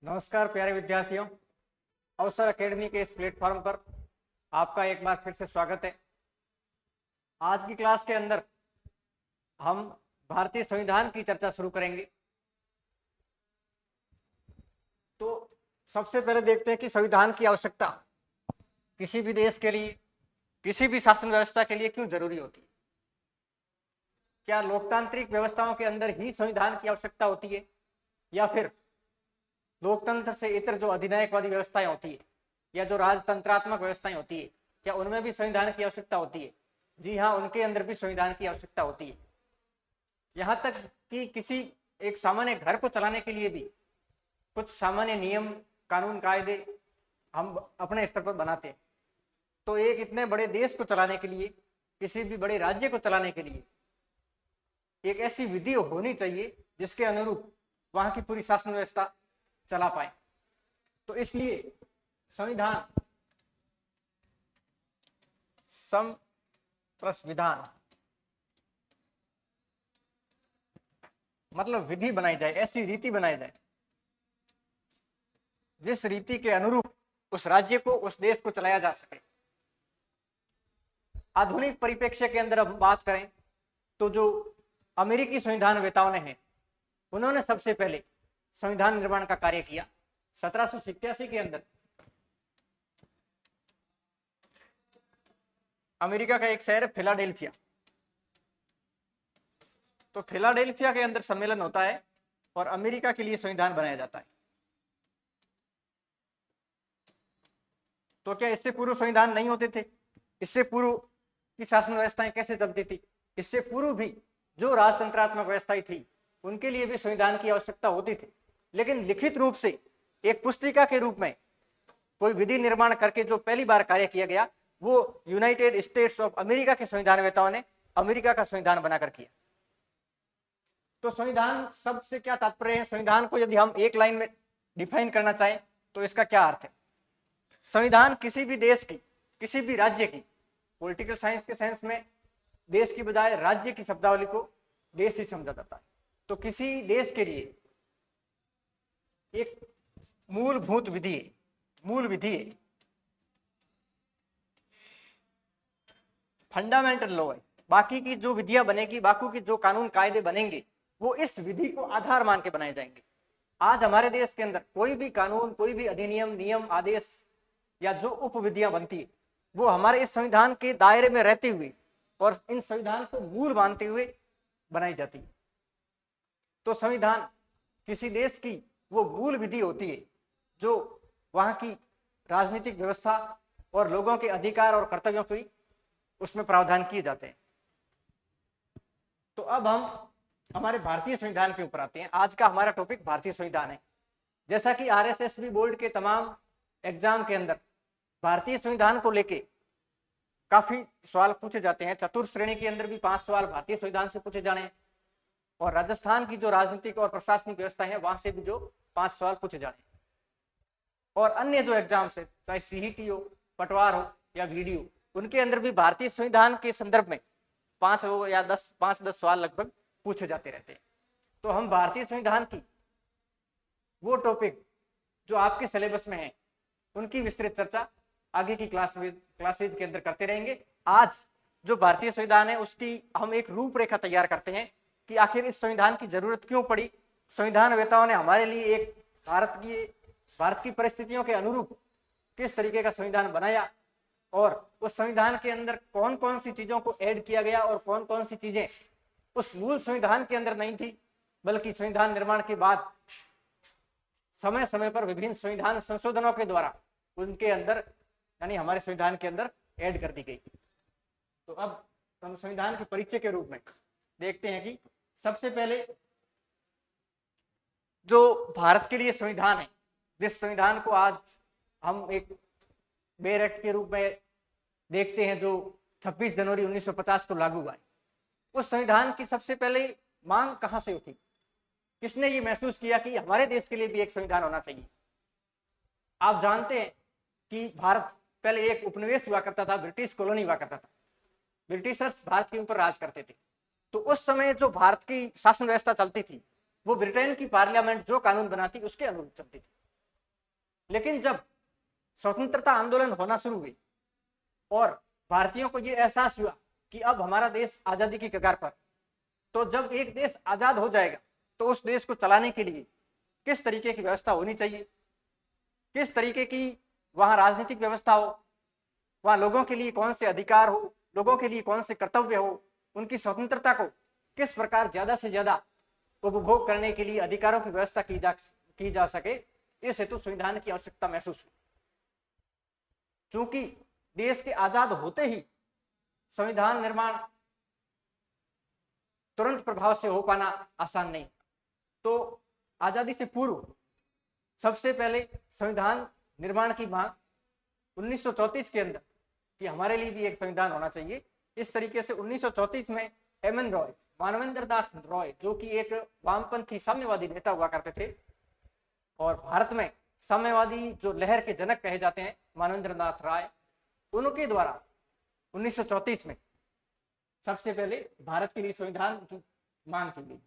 नमस्कार प्यारे विद्यार्थियों। अवसर एकेडमी के इस प्लेटफॉर्म पर आपका एक बार फिर से स्वागत है। आज की क्लास के अंदर हम भारतीय संविधान की चर्चा शुरू करेंगे। तो सबसे पहले देखते हैं कि संविधान की आवश्यकता किसी भी देश के लिए, किसी भी शासन व्यवस्था के लिए क्यों जरूरी होती है। क्या लोकतांत्रिक व्यवस्थाओं के अंदर ही संविधान की आवश्यकता होती है, या फिर लोकतंत्र से इतर जो अधिनायकवादी व्यवस्थाएं होती है या जो राजतंत्रात्मक व्यवस्थाएं होती है, क्या उनमें भी संविधान की आवश्यकता होती है? जी हाँ, उनके अंदर भी संविधान की आवश्यकता होती है। यहाँ तक कि किसी एक सामान्य घर को चलाने के लिए भी कुछ सामान्य नियम, कानून, कायदे हम अपने स्तर पर बनाते हैं। तो एक इतने बड़े देश को चलाने के लिए, किसी भी बड़े राज्य को चलाने के लिए एक ऐसी विधि होनी चाहिए जिसके अनुरूप वहां की पूरी शासन व्यवस्था चला पाए। तो इसलिए संविधान सम प्लस विधान मतलब विधि बनाई जाए, ऐसी रीति बनाई जाए जिस रीति के अनुरूप उस राज्य को, उस देश को चलाया जा सके। आधुनिक परिप्रेक्ष्य के अंदर हम बात करें तो जो अमेरिकी संविधान वेताओं ने हैं, उन्होंने सबसे पहले संविधान निर्माण का कार्य किया 1787 के अंदर। अमेरिका का एक शहर है फिलाडेल्फिया। तो फिलाडेल्फिया के अंदर सम्मेलन होता है और अमेरिका के लिए संविधान बनाया जाता है। तो क्या इससे पूर्व संविधान नहीं होते थे? इससे पूर्व की शासन व्यवस्थाएं कैसे चलती थी? इससे पूर्व भी जो राजतंत्रात्मक व्यवस्थाएं थी उनके लिए भी संविधान की आवश्यकता होती थी, लेकिन लिखित रूप से एक पुस्तिका के रूप में कोई विधि निर्माण करके जो पहली बार कार्य किया गया वो यूनाइटेड स्टेट्स ऑफ अमेरिका के संविधान वेताओं ने अमेरिका का संविधान बनाकर किया। तो संविधान शब्द से क्या तात्पर्य है? संविधान को यदि हम एक लाइन में डिफाइन करना चाहें तो इसका क्या अर्थ है? संविधान किसी भी देश की, किसी भी राज्य की, पॉलिटिकल साइंस के सेंस में देश की बजाय राज्य की शब्दावली को देश ही समझा जाता है। तो किसी देश के लिए एक मूलभूत विधि है, मूल विधि है, फंडामेंटल लॉ है। बाकी की जो विधियां बनेगी, बाकी की जो कानून कायदे बनेंगे वो इस विधि को आधार मान के बनाए जाएंगे। आज हमारे देश के अंदर कोई भी कानून, कोई भी अधिनियम, नियम, आदेश या जो उपविधियां बनती है वो हमारे इस संविधान के दायरे में रहते हुए और इन संविधान को मूल मानते हुए बनाई जाती है। तो संविधान किसी देश की वो मूल विधि होती है जो वहां की राजनीतिक व्यवस्था और लोगों के अधिकार और कर्तव्यों की उसमें प्रावधान किए जाते हैं। तो अब हम हमारे भारतीय संविधान के ऊपर आते हैं। आज का हमारा टॉपिक भारतीय संविधान है। जैसा कि आरएसएसबी बोर्ड के तमाम एग्जाम के अंदर भारतीय संविधान को लेके काफी सवाल पूछे जाते हैं। चतुर्थ श्रेणी के अंदर भी 5 सवाल भारतीय संविधान से पूछे जाने हैं और राजस्थान की जो राजनीतिक और प्रशासनिक व्यवस्था है वहां से भी जो 5 सवाल पूछे जाने हैं। और अन्य जो एग्जाम्स है, चाहे सीईटी हो, पटवार हो या वीडियो, उनके अंदर भी भारतीय संविधान के संदर्भ में 5 या 10 सवाल लगभग पूछे जाते रहते हैं। तो हम भारतीय संविधान की वो टॉपिक जो आपके सिलेबस में है उनकी विस्तृत चर्चा आगे की क्लासेज के अंदर करते रहेंगे। आज जो भारतीय संविधान है उसकी हम एक रूपरेखा तैयार करते हैं कि आखिर इस संविधान की जरूरत क्यों पड़ी, संविधान वेताओं ने हमारे लिए एक भारत की परिस्थितियों के अनुरूप किस तरीके का संविधान बनाया और उस संविधान के अंदर कौन कौन सी चीजों को ऐड किया गया और कौन कौन सी चीजें उस मूल संविधान के अंदर नहीं थी, बल्कि संविधान निर्माण के बाद समय समय पर विभिन्न संविधान संशोधनों के द्वारा उनके अंदर, यानी हमारे संविधान के अंदर ऐड कर दी गई। तो अब हम संविधान के परिचय के रूप में देखते हैं कि सबसे पहले जो भारत के लिए संविधान है, जिस संविधान को आज हम एक बेयर एक्ट के रूप में देखते हैं जो 26 जनवरी 1950 को लागू हुआ है, उस संविधान की सबसे पहले मांग कहां से उठी? किसने ये महसूस किया कि हमारे देश के लिए भी एक संविधान होना चाहिए? आप जानते हैं कि भारत पहले एक उपनिवेश हुआ करता था, ब्रिटिश कॉलोनी हुआ करता था। ब्रिटिशर्स भारत के ऊपर राज करते थे। तो उस समय जो भारत की शासन व्यवस्था चलती थी वो ब्रिटेन की पार्लियामेंट जो कानून बनाती उसके अनुरूप चलती थी। लेकिन जब स्वतंत्रता आंदोलन होना शुरू हुई और भारतीयों को यह एहसास हुआ कि अब हमारा देश आजादी की कगार पर, तो जब एक देश आजाद हो जाएगा तो उस देश को चलाने के लिए किस तरीके की व्यवस्था होनी चाहिए, किस तरीके की वहां राजनीतिक व्यवस्था हो, वहां लोगों के लिए कौन से अधिकार हो, लोगों के लिए कौन से कर्तव्य हो, उनकी स्वतंत्रता को किस प्रकार ज्यादा से ज्यादा उपभोग करने के लिए अधिकारों की व्यवस्था की जा सके, इस हेतु संविधान की आवश्यकता महसूस हुई। चूंकि देश के आजाद होते ही संविधान निर्माण तुरंत प्रभाव से हो पाना आसान नहीं, तो आजादी से पूर्व सबसे पहले संविधान निर्माण की मांग 1934 के अंदर कि हमारे लिए भी एक संविधान होना चाहिए। इस तरीके से 1934 में एमएन रॉय, मानवेंद्र नाथ रॉय, जो कि एक वामपंथी साम्यवादी नेता हुआ करते थे और भारत में साम्यवादी जो लहर के जनक कहे जाते हैं मानवेंद्र नाथ राय, उनके द्वारा 1934 में सबसे पहले भारत के लिए संविधान की मांग की गई।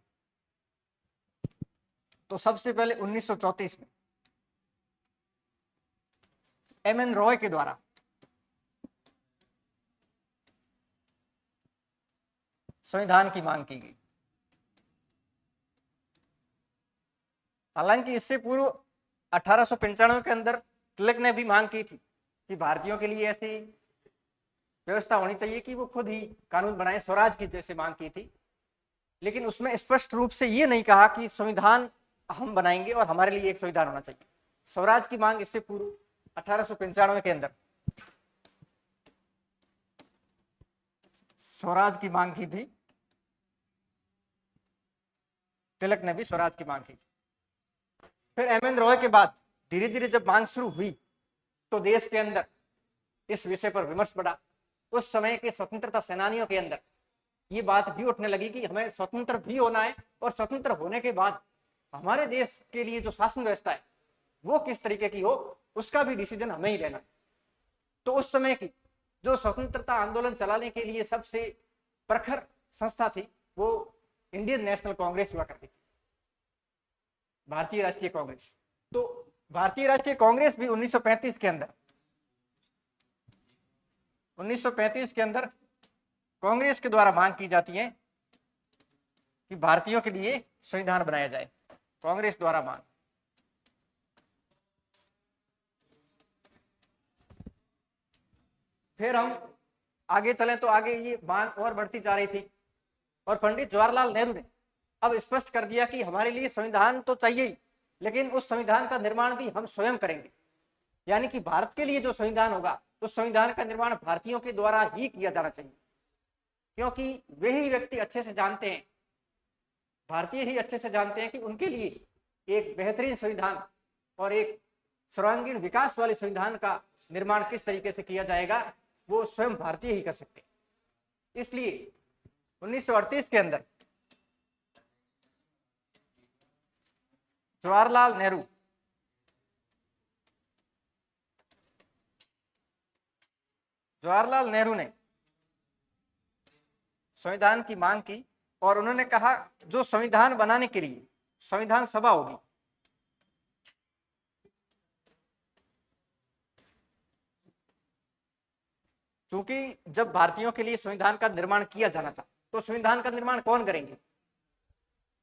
तो सबसे पहले 1934 में एमएन रॉय के द्वारा संविधान की मांग की गई। हालांकि इससे पूर्व 1895 के अंदर तिलक ने भी मांग की थी कि भारतीयों के लिए ऐसी व्यवस्था होनी चाहिए कि वो खुद ही कानून बनाए, स्वराज की जैसे मांग की थी, लेकिन उसमें स्पष्ट रूप से ये नहीं कहा कि संविधान हम बनाएंगे और हमारे लिए एक संविधान होना चाहिए। स्वराज की मांग इससे पूर्व 1895 के अंदर स्वराज की मांग की थी, तिलक ने भी स्वराज की मांग की। फिर एमएन रॉय के बाद धीरे धीरे जब मांग शुरू हुई तो देश के अंदर इस विषय पर विमर्श बढ़ा। उस समय के स्वतंत्रता सेनानियों के अंदर ये बात भी उठने लगी कि हमें स्वतंत्र भी होना है और स्वतंत्र होने के बाद हमारे देश के लिए जो शासन व्यवस्था है वो किस तरीके की हो, उसका भी डिसीजन हमें ही लेना है। तो उस समय की जो स्वतंत्रता आंदोलन चलाने के लिए सबसे प्रखर संस्था थी वो इंडियन नेशनल कांग्रेस हुआ करती थी, भारतीय राष्ट्रीय कांग्रेस। तो भारतीय राष्ट्रीय कांग्रेस भी 1935 के अंदर कांग्रेस के द्वारा मांग की जाती है कि भारतीयों के लिए संविधान बनाया जाए, कांग्रेस द्वारा मांग। फिर हम आगे चलें तो आगे ये मांग और बढ़ती जा रही थी और पंडित जवाहरलाल नेहरू ने अब स्पष्ट कर दिया कि हमारे लिए संविधान तो चाहिए ही, लेकिन उस संविधान का निर्माण भी हम स्वयं करेंगे। यानी कि भारत के लिए जो संविधान होगा उस संविधान का निर्माण भारतीयों के द्वारा ही किया जाना चाहिए, क्योंकि वे ही व्यक्ति अच्छे से जानते हैं, भारतीय ही अच्छे से जानते हैं कि उनके लिए एक बेहतरीन संविधान और एक सर्वांगीण विकास वाले संविधान का निर्माण किस तरीके से किया जाएगा वो स्वयं भारतीय ही कर सकते हैं। इसलिए 1938 के अंदर जवाहरलाल नेहरू ने संविधान की मांग की और उन्होंने कहा जो संविधान बनाने के लिए संविधान सभा होगी, क्योंकि जब भारतीयों के लिए संविधान का निर्माण किया जाना था तो संविधान का निर्माण कौन करेंगे,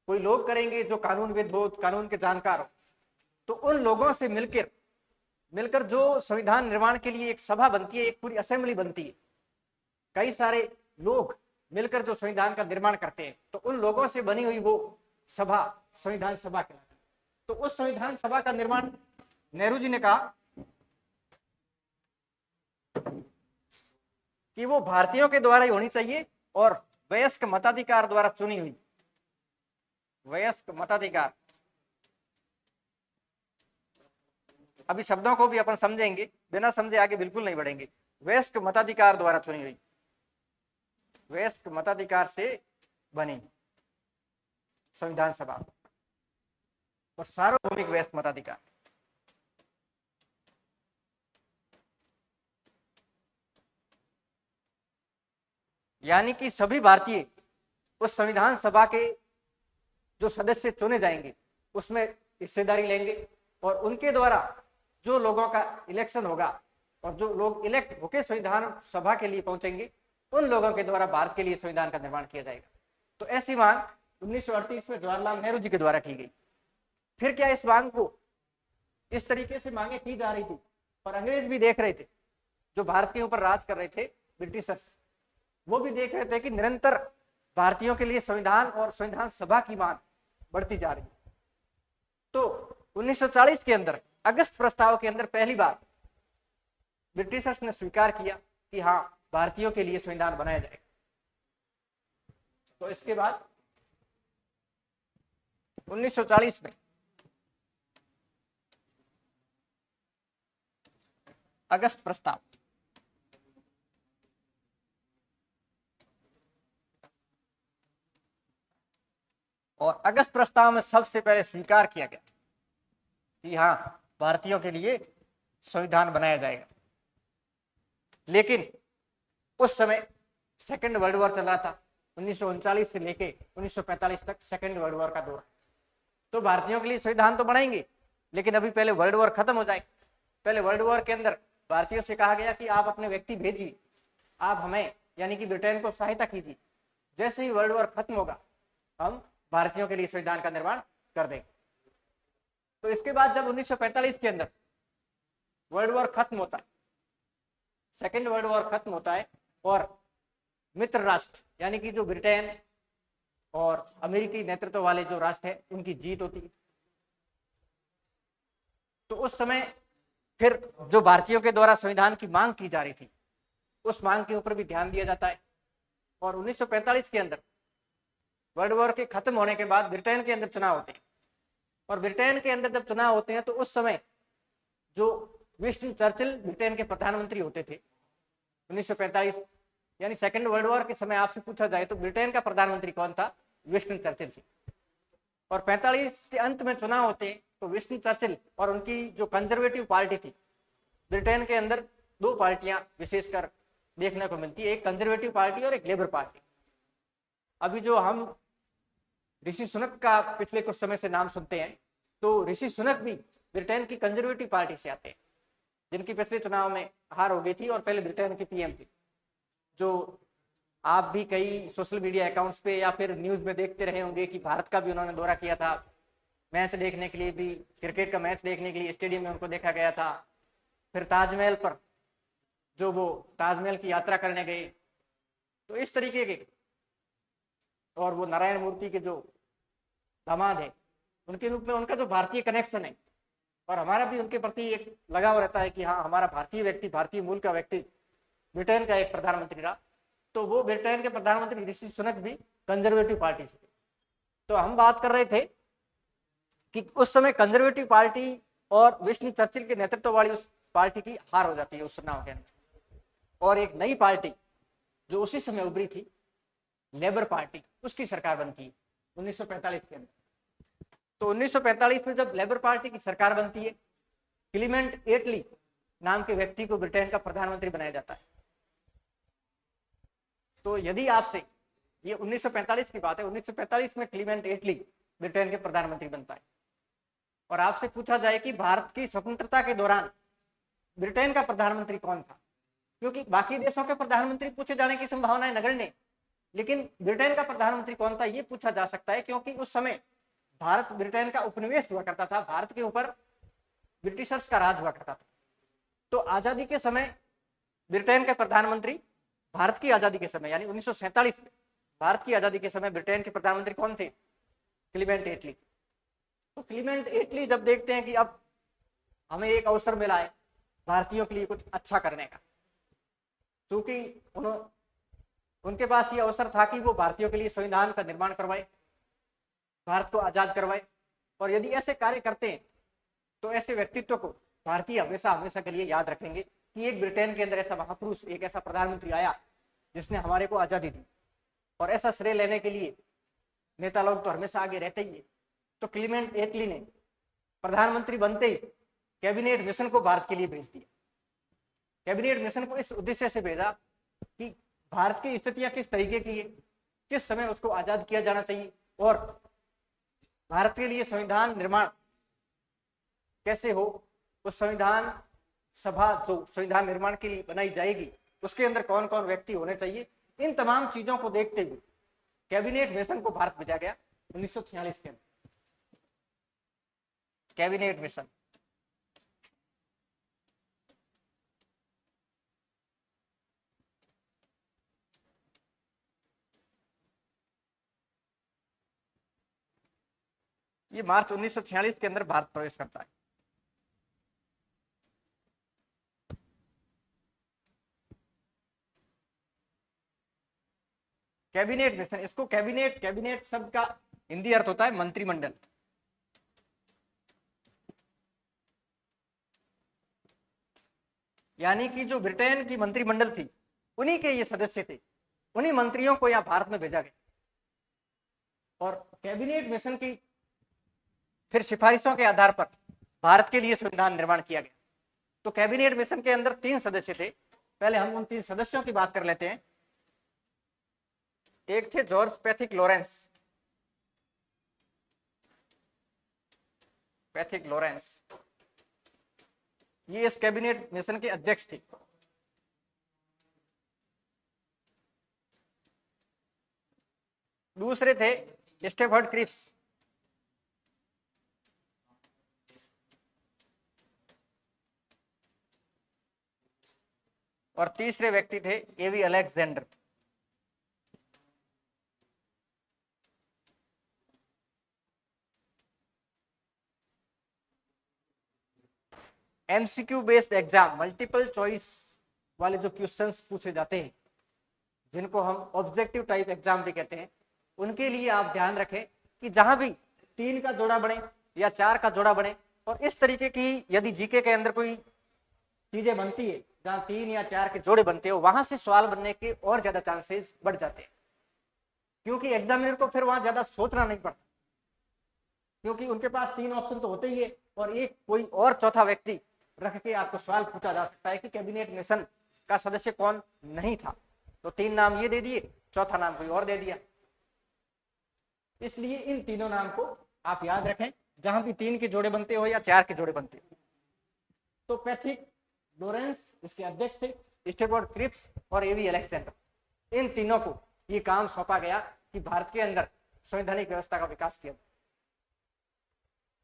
कोई लोग करेंगे जो कानूनविद हो, कानून के जानकार हो। तो उन लोगों से मिलकर जो संविधान निर्माण के लिए एक सभा बनती है, एक पूरी असेंबली बनती है, कई सारे लोग मिलकर जो संविधान का निर्माण करते हैं, तो उन लोगों से बनी हुई वो सभा संविधान सभा कहलाती है। तो उस संविधान सभा का निर्माण नेहरू जी ने कहा कि वो भारतीयों के द्वारा ही होनी चाहिए और वयस्क मताधिकार द्वारा चुनी हुई, वयस्क मताधिकार, अभी शब्दों को भी अपन समझेंगे, बिना समझे आगे बिल्कुल नहीं बढ़ेंगे। वयस्क मताधिकार द्वारा चुनी हुई, वयस्क मताधिकार से बनी संविधान सभा और सार्वभौमिक वयस्क मताधिकार। यानी कि सभी भारतीय उस संविधान सभा के जो सदस्य चुने जाएंगे उसमें हिस्सेदारी लेंगे और उनके द्वारा जो लोगों का इलेक्शन होगा और जो लोग इलेक्ट होकर संविधान सभा के लिए पहुंचेंगे, उन लोगों के द्वारा भारत के लिए संविधान का निर्माण किया जाएगा। तो ऐसी मांग 1938 में जवाहरलाल नेहरू जी के द्वारा की गई। फिर क्या इस मांग को इस तरीके से मांगे की जा रही थी और अंग्रेज भी देख रहे थे, जो भारत के ऊपर राज कर रहे थे ब्रिटिशर्स, वो भी देख रहे थे कि निरंतर भारतीयों के लिए संविधान और संविधान सभा की मांग बढ़ती जा रही है। तो 1940 के अंदर अगस्त प्रस्ताव के अंदर पहली बार ब्रिटिशर्स ने स्वीकार किया कि हाँ, भारतीयों के लिए संविधान बनाया जाएगा। तो इसके बाद 1940 में अगस्त प्रस्ताव, और अगस्त प्रस्ताव में सबसे पहले स्वीकार किया गया कि हाँ, भारतीयों के लिए संविधान बनाया जाएगा। लेकिन उस समय सेकेंड वर्ल्ड वॉर चल रहा था, 1939 से लेके 1945 तक सेकेंड वर्ल्ड वॉर का दौर। तो भारतीयों के लिए संविधान तो बनाएंगे, लेकिन अभी पहले वर्ल्ड वॉर खत्म हो जाए। पहले वर्ल्ड वॉर के अंदर भारतीयों से कहा गया कि आप अपने व्यक्ति भेजिए, आप हमें यानी कि ब्रिटेन को सहायता कीजिए। जैसे ही वर्ल्ड वॉर खत्म होगा, हम भारतीयों के लिए संविधान का निर्माण कर देंगे। तो इसके बाद जब 1945 के अंदर वर्ल्ड वॉर खत्म होता है, सेकेंड वर्ल्ड वॉर खत्म होता है, और मित्र राष्ट्र यानी कि जो ब्रिटेन और अमेरिकी नेतृत्व वाले जो राष्ट्र है, उनकी जीत होती है। तो उस समय फिर जो भारतीयों के द्वारा संविधान की मांग की जा रही थी, उस मांग के ऊपर भी ध्यान दिया जाता है। और 1945 के अंदर वर्ल्ड वॉर के खत्म होने के बाद ब्रिटेन के अंदर चुनाव होते हैं, और ब्रिटेन के अंदर जब चुनाव होते हैं तो उस समय जो विंस्टन चर्चिल ब्रिटेन के प्रधानमंत्री होते थे 1945 यानी सेकेंड वर्ल्ड वॉर के समय, आपसे पूछा जाए तो ब्रिटेन का प्रधानमंत्री कौन था? विंस्टन चर्चिल थी। और 45 के अंत में चुनाव होते हैं तो विंस्टन चर्चिल और उनकी जो कंजर्वेटिव पार्टी थी, ब्रिटेन के अंदर दो पार्टियां विशेषकर देखने को मिलती है, एक कंजर्वेटिव पार्टी और एक लेबर पार्टी। अभी जो हम ऋषि सुनक का पिछले कुछ समय से नाम सुनते हैं, तो ऋषि सुनक भी ब्रिटेन की कंजर्वेटिव पार्टी से आते हैं, जिनकी पिछले चुनाव में हार हो गई थी और पहले ब्रिटेन की पीएम थी। जो आप भी कई सोशल मीडिया अकाउंट्स पे या फिर न्यूज में देखते रहे होंगे कि भारत का भी उन्होंने दौरा किया था, मैच देखने के लिए भी, क्रिकेट का मैच देखने के लिए स्टेडियम में उनको देखा गया था। फिर ताजमहल पर जो वो ताजमहल की यात्रा करने गए, तो इस तरीके के। और वो नारायण मूर्ति के जो दामाद है, उनके रूप में उनका जो भारतीय कनेक्शन है, और हमारा भी उनके प्रति एक लगाव रहता है कि हाँ, हमारा भारतीय व्यक्ति, भारतीय मूल का व्यक्ति ब्रिटेन का एक प्रधानमंत्री रहा। तो वो ब्रिटेन के प्रधानमंत्री ऋषि सुनक भी कंजर्वेटिव पार्टी से थे। तो हम बात कर रहे थे कि उस समय कंजर्वेटिव पार्टी और विंस्टन चर्चिल के नेतृत्व वाली उस पार्टी की हार हो जाती है उस चुनाव के अंदर, और एक नई पार्टी जो उसी समय उभरी थी, लेबर पार्टी, उसकी सरकार बनती है 1945 के अंदर। तो 1945 में जब लेबर पार्टी की सरकार बनती है, क्लीमेंट एटली नाम के व्यक्ति को ब्रिटेन का प्रधानमंत्री बनाया जाता है। तो यदि आपसे, ये 1945 की बात है, 1945 में क्लीमेंट एटली ब्रिटेन के प्रधानमंत्री बनता है, और आपसे पूछा जाए कि भारत की स्वतंत्रता के दौरान ब्रिटेन का प्रधानमंत्री कौन था, क्योंकि बाकी देशों के प्रधानमंत्री पूछे जाने की संभावना है नगण्य, लेकिन ब्रिटेन का प्रधानमंत्री कौन था ये पूछा जा सकता है, क्योंकि उस समय भारत ब्रिटेन का उपनिवेश हुआ करता था, भारत के ऊपर ब्रिटिशर्स का राज हुआ करता था। तो आजादी के समय ब्रिटेन के प्रधानमंत्री, भारत की आजादी के समय यानी 1947 में भारत की आजादी के समय ब्रिटेन के प्रधानमंत्री कौन थे? क्लीमेंट एटली। तो क्लीमेंट एटली जब देखते हैं कि अब हमें एक अवसर मिला है भारतीयों के लिए कुछ अच्छा करने का, क्योंकि उनके पास ये अवसर था कि वो भारतीयों के लिए संविधान का निर्माण करवाए, भारत को आजाद करवाए, और यदि ऐसे कार्य करते हैं तो ऐसे व्यक्तित्व को भारतीय हमेशा हमेशा के लिए याद रखेंगे कि एक ब्रिटेन के अंदर ऐसा महापुरुष, एक ऐसा प्रधानमंत्री आया जिसने हमारे को आजादी दी, और ऐसा श्रेय लेने के लिए नेता लोग तो हमेशा आगे रहते ही है। तो क्लीमेंट एटली ने प्रधानमंत्री बनते ही कैबिनेट मिशन को भारत के लिए भेज दिया। कैबिनेट मिशन को इस उद्देश्य से भेजा कि भारत की स्थितियां किस तरीके की है, किस समय उसको आजाद किया जाना चाहिए, और भारत के लिए संविधान निर्माण कैसे हो, उस संविधान सभा जो संविधान निर्माण के लिए बनाई जाएगी उसके अंदर कौन कौन व्यक्ति होने चाहिए, इन तमाम चीजों को देखते हुए कैबिनेट मिशन को भारत भेजा गया 1946 के अंदर। कैबिनेट मिशन ये मार्च 1946 के अंदर भारत प्रवेश करता है। कैबिनेट मिशन, इसको कैबिनेट, कैबिनेट शब्द का हिंदी अर्थ होता है मंत्रिमंडल। यानी कि जो ब्रिटेन की मंत्रिमंडल थी उन्हीं के ये सदस्य थे, उन्हीं मंत्रियों को यहां भारत में भेजा गया और कैबिनेट मिशन की फिर सिफारिशों के आधार पर भारत के लिए संविधान निर्माण किया गया। तो कैबिनेट मिशन के अंदर 3 सदस्य थे। पहले हम उन 3 सदस्यों की बात कर लेते हैं। एक थे George Pethick Lawrence, Pethick Lawrence, ये इस कैबिनेट मिशन के अध्यक्ष थे। दूसरे थे स्टेफर्ड क्रिप्स, और तीसरे व्यक्ति थे A V Alexander. MCQ based exam, multiple choice वाले जो क्वेश्चंस पूछे जाते हैं, जिनको हम ऑब्जेक्टिव टाइप एग्जाम भी कहते हैं, उनके लिए आप ध्यान रखें कि जहां भी 3 का जोड़ा बने या 4 का जोड़ा बने, और इस तरीके की यदि जीके के अंदर कोई चीजें बनती है जहां 3 या 4 के जोड़े बनते हो, वहां से सवाल बनने के और ज्यादा चांसेस बढ़ जाते हैं, क्योंकि एग्जामिनर को फिर वहां ज्यादा सोचना नहीं पड़ता, क्योंकि उनके पास 3 ऑप्शन तो होते ही है और एक कोई और चौथा व्यक्ति रख के आपको सवाल पूछा जा सकता है कि कैबिनेट मिशन का सदस्य कौन नहीं था। तो 3 नाम ये दे दिए, चौथा नाम कोई और दे दिया। इसलिए इन तीनों नाम को आप याद रखें, जहां भी 3 के जोड़े बनते हो या 4 के जोड़े बनते हो। तो पैथिक लॉरेंस इसके अध्यक्ष थे, स्टेफर्ड क्रिप्स और एवी अलेक्जेंडर, इन तीनों को ये काम सौंपा गया कि भारत के अंदर संवैधानिक व्यवस्था का विकास किया।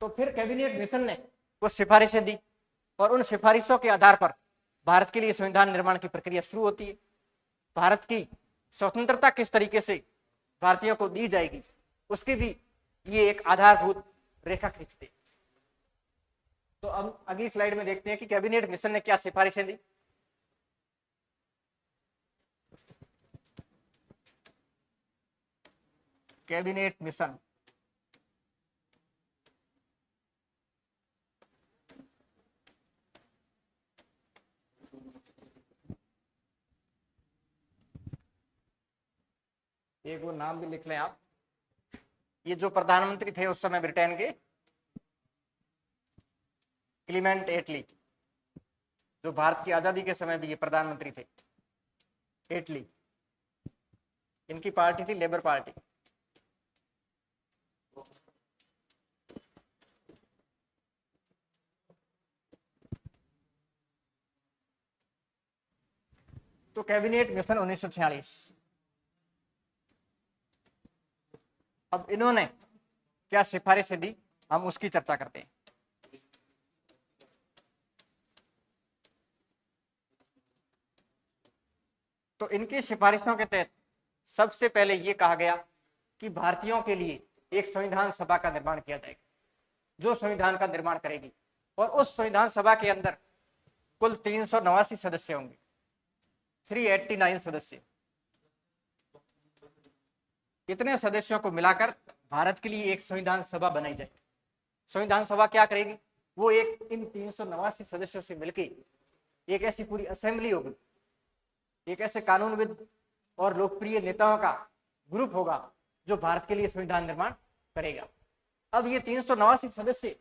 तो फिर कैबिनेट मिशन ने कुछ सिफारिशें दी और उन सिफारिशों के आधार पर भारत के लिए संविधान निर्माण की प्रक्रिया शुरू होती है। भारत की स्वतंत्रता किस तरीके से भारतीयों को दी जाएगी, उसकी भी ये एक आधारभूत रेखा खींचते। तो अब अगली स्लाइड में देखते हैं कि कैबिनेट मिशन ने क्या सिफारिशें दी। कैबिनेट मिशन एक वो नाम भी लिख लें आप, ये जो प्रधानमंत्री थे उस समय ब्रिटेन के, क्लीमेंट एटली, जो भारत की आजादी के समय भी ये प्रधानमंत्री थे, एटली। इनकी पार्टी थी लेबर पार्टी। तो कैबिनेट मिशन 1946, अब इन्होंने क्या सिफारिशें दी, हम उसकी चर्चा करते हैं। तो इनकी सिफारिशों के तहत सबसे पहले यह कहा गया कि भारतीयों के लिए एक संविधान सभा का निर्माण किया जाएगा, जो संविधान का निर्माण करेगी, और उस संविधान सभा के अंदर कुल 389 सदस्य होंगे, 389 सदस्य। इतने सदस्यों को मिलाकर भारत के लिए एक संविधान सभा बनाई जाएगी। संविधान सभा क्या करेगी, वो एक इन 389 सदस्यों से मिलकर एक ऐसी पूरी असेंबली होगी, एक ऐसे कानूनविद और लोकप्रिय नेताओं का ग्रुप होगा जो भारत के लिए संविधान निर्माण करेगा। अब ये 389 सदस्य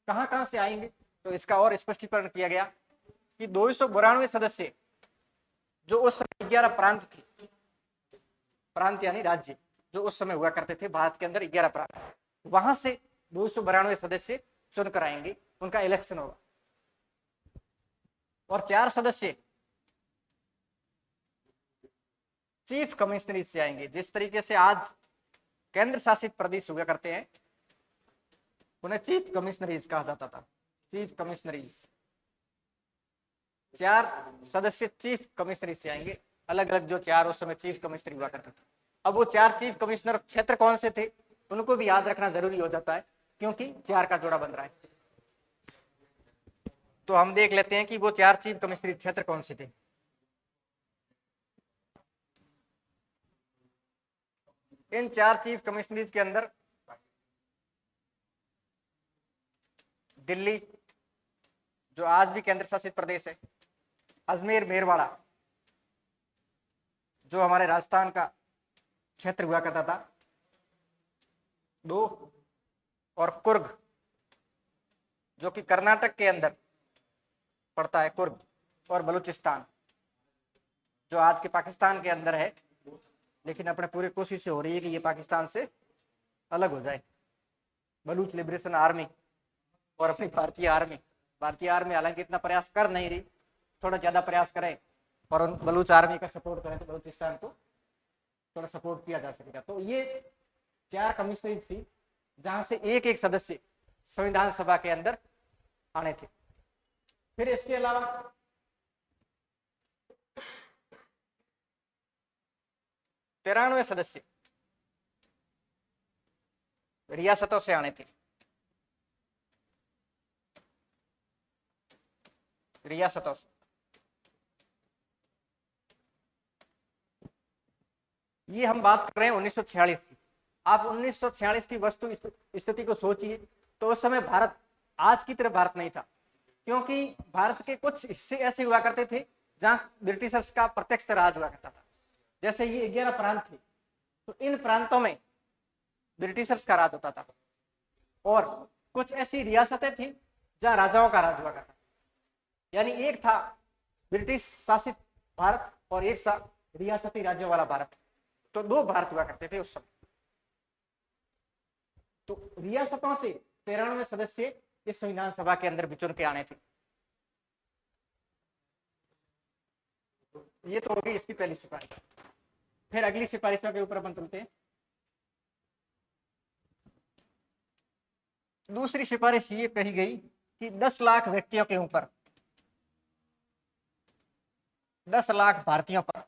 कहां कहां से आएंगे, तो इसका और स्पष्टीकरण किया गया कि 292 सदस्य जो उस समय 11 प्रांत थे, प्रांत यानी राज्य जो उस समय हुआ करते थे भारत के अंदर 11 प्रांत, वहां से 292 सदस्य चुनकर आएंगे, उनका इलेक्शन होगा। और 4 सदस्य चीफ कमिश्नरी से आएंगे। जिस तरीके से आज केंद्र शासित प्रदेश हुआ करते हैं उन्हें चीफ कमिश्नरीज कहा जाता था, चीफ कमिश्नरीज। 4 सदस्य चीफ कमिश्नरी से आएंगे, अलग अलग जो 4 उस समय चीफ कमिश्नरी हुआ करते थे। अब वो 4 चीफ कमिश्नर क्षेत्र कौन से थे उनको भी याद रखना जरूरी हो जाता है, क्योंकि 4 का जोड़ा बन रहा है। तो हम देख लेते हैं कि वो 4 चीफ कमिश्नरी क्षेत्र कौन से थे। इन 4 चीफ कमिश्नरीज के अंदर दिल्ली, जो आज भी केंद्र शासित प्रदेश है, अजमेर मेरवाड़ा जो हमारे राजस्थान का क्षेत्र हुआ करता था 2, और कुर्ग जो कि कर्नाटक के अंदर पड़ता है, कुर्ग, और बलूचिस्तान जो आज के पाकिस्तान के अंदर है, लेकिन अपने पूरी कोशिश हो रही है कि ये पाकिस्तान से अलग हो जाए। बलूच लिबरेशन आर्मी और अपनी भारतीय आर्मी हालांकि इतना प्रयास कर नहीं रही, थोड़ा ज्यादा प्रयास करें और उन बलूच आर्मी का सपोर्ट करें तो बलूचिस्तान को थोड़ा सपोर्ट किया जा सकेगा। तो ये 4 कमिश्नरी थी जहां से एक एक सदस्य संविधान सभा के अंदर आने थे। फिर इसके अलावा 93 सदस्य रियासतों से आने थे, रियासतों से। ये हम बात कर रहे हैं 1946 की। आप 1946 की वस्तु स्थिति को सोचिए तो उस समय भारत आज की तरह भारत नहीं था, क्योंकि भारत के कुछ हिस्से ऐसे हुआ करते थे जहां ब्रिटिशर्स का प्रत्यक्ष राज हुआ करता था। जैसे ये 11 प्रांत थे, तो इन प्रांतों में ब्रिटिशर्स का राज होता था, और कुछ ऐसी रियासतें थी जहां राजाओं का राज हुआ करता था। यानी एक था ब्रिटिश शासित भारत और एक सा रियासती राज्यों वाला भारत, तो 2 भारत हुआ करते थे उस समय। तो रियासतों से 93 सदस्य इस संविधान सभा के अंदर विचुन के आने थे। ये तो होगी इसकी पहली सिफारिश। फिर अगली सिफारिशों के ऊपर अपन चलते हैं। दूसरी सिफारिश ये कही गई कि 10 लाख व्यक्तियों के ऊपर, 10 लाख भारतीयों पर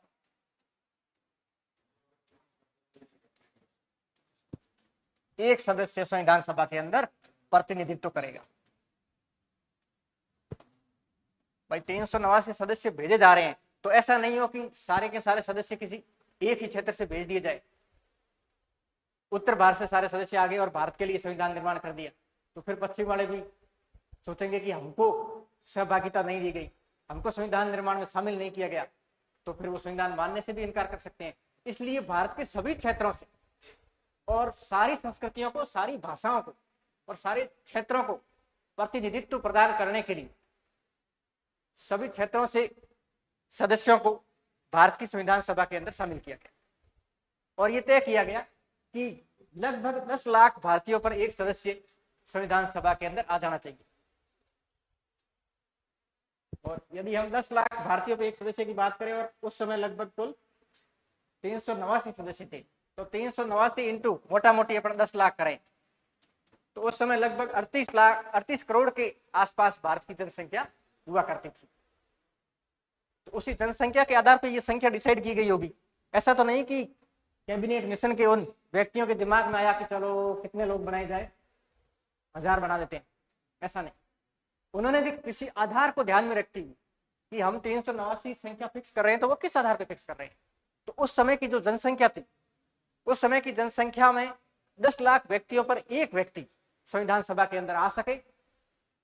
एक सदस्य संविधान सभा के अंदर प्रतिनिधित्व करेगा। भाई 389 सदस्य भेजे जा रहे हैं, तो ऐसा नहीं हो कि सारे के सारे सदस्य किसी एक ही क्षेत्र से भेज दिए जाए। उत्तर भारत से सारे सदस्य आ गए और भारत के लिए संविधान निर्माण कर दिया, तो फिर पश्चिम वाले भी सोचेंगे कि हमको सहभागिता नहीं दी गई, हमको संविधान निर्माण में शामिल नहीं किया गया, तो फिर वो संविधान मानने से भी इनकार कर सकते हैं। इसलिए भारत के सभी क्षेत्रों से और सारी संस्कृतियों को, सारी भाषाओं को और सारे क्षेत्रों को प्रतिनिधित्व प्रदान करने के लिए सभी क्षेत्रों से सदस्यों को भारत की संविधान सभा के अंदर शामिल किया गया, और यह तय किया गया कि लगभग 10 लाख भारतीयों पर एक सदस्य संविधान सभा के अंदर आ जाना चाहिए। और यदि हम 10 लाख भारतीयों पर एक सदस्य की बात करें और उस समय लगभग कुल 389 सदस्य थे, तो 389 इंटू मोटा मोटी अपन 10 लाख करें तो उस समय लगभग 38 करोड़ के आसपास भारत की जनसंख्या हुआ करती थी। तो उसी जनसंख्या के आधार पर यह संख्या डिसाइड की गई होगी। ऐसा तो नहीं कि कैबिनेट मिशन के उन व्यक्तियों के दिमाग में आया कि चलो कितने लोग बनाए जाए, 1000 बना देते हैं, ऐसा नहीं। उन्होंने भी किसी आधार को ध्यान में रखती हुई कि हम 389 संख्या फिक्स कर रहे हैं, तो वो किस आधार पर फिक्स कर रहे हैं। तो उस समय की जो जनसंख्या थी, उस समय की जनसंख्या में 10 लाख व्यक्तियों पर एक व्यक्ति संविधान सभा के अंदर आ सके,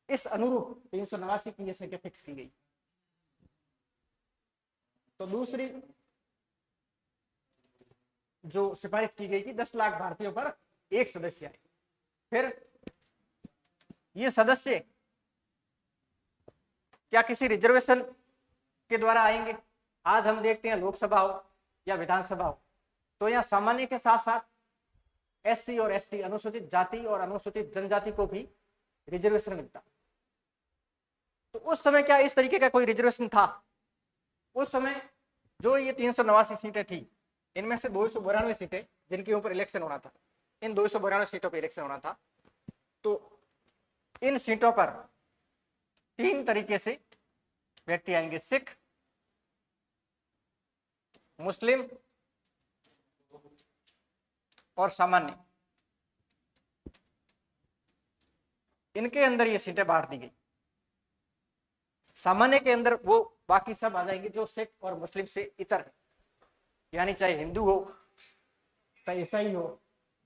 इस अनुरूप 389 की यह संख्या फिक्स की गई। तो दूसरी जो सिफारिश की गई कि 10 लाख भारतीयों पर एक सदस्य आए। फिर ये सदस्य क्या किसी रिजर्वेशन के द्वारा आएंगे? आज हम देखते हैं लोकसभा हो या विधानसभा हो, तो यहां सामान्य के साथ साथ एससी और एसटी, अनुसूचित जाति और अनुसूचित जनजाति को भी रिजर्वेशन मिलता। तो उस समय क्या इस तरीके का कोई रिजर्वेशन था? उस समय जो ये 389 सीटें थी, इनमें से 292 सीटें जिनके ऊपर इलेक्शन होना था, इन 292 सीटों पर इलेक्शन होना था। तो इन सीटों पर 3 तरीके से व्यक्ति आएंगे, सिख, मुस्लिम और सामान्य। इनके अंदर ये सीटें बांट दी गई। सामान्य के अंदर वो बाकी सब आ जाएंगे जो सिख और मुस्लिम से इतर है, यानी चाहे हिंदू हो, चाहे ईसाई हो,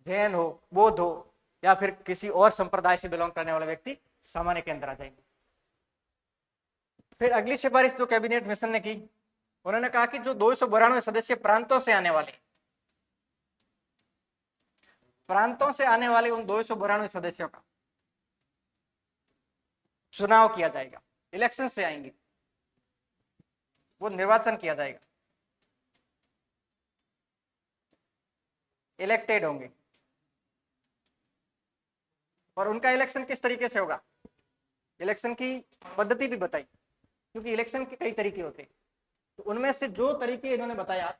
जैन हो, बौद्ध हो, या फिर किसी और संप्रदाय से बिलोंग करने वाला व्यक्ति सामान्य के अंदर आ जाएंगे। फिर अगली सिफारिश जो कैबिनेट मिशन ने की, उन्होंने कहा कि जो 292 सदस्य प्रांतों से आने वाले, प्रांतों से आने वाले उन 292 सदस्यों का चुनाव किया जाएगा। इलेक्शन से आएंगे, वो निर्वाचन किया जाएगा, इलेक्टेड होंगे। और उनका इलेक्शन किस तरीके से होगा, इलेक्शन की पद्धति भी बताई, क्योंकि इलेक्शन के कई तरीके होते हैं। तो उनमें से जो तरीके इन्होंने बताया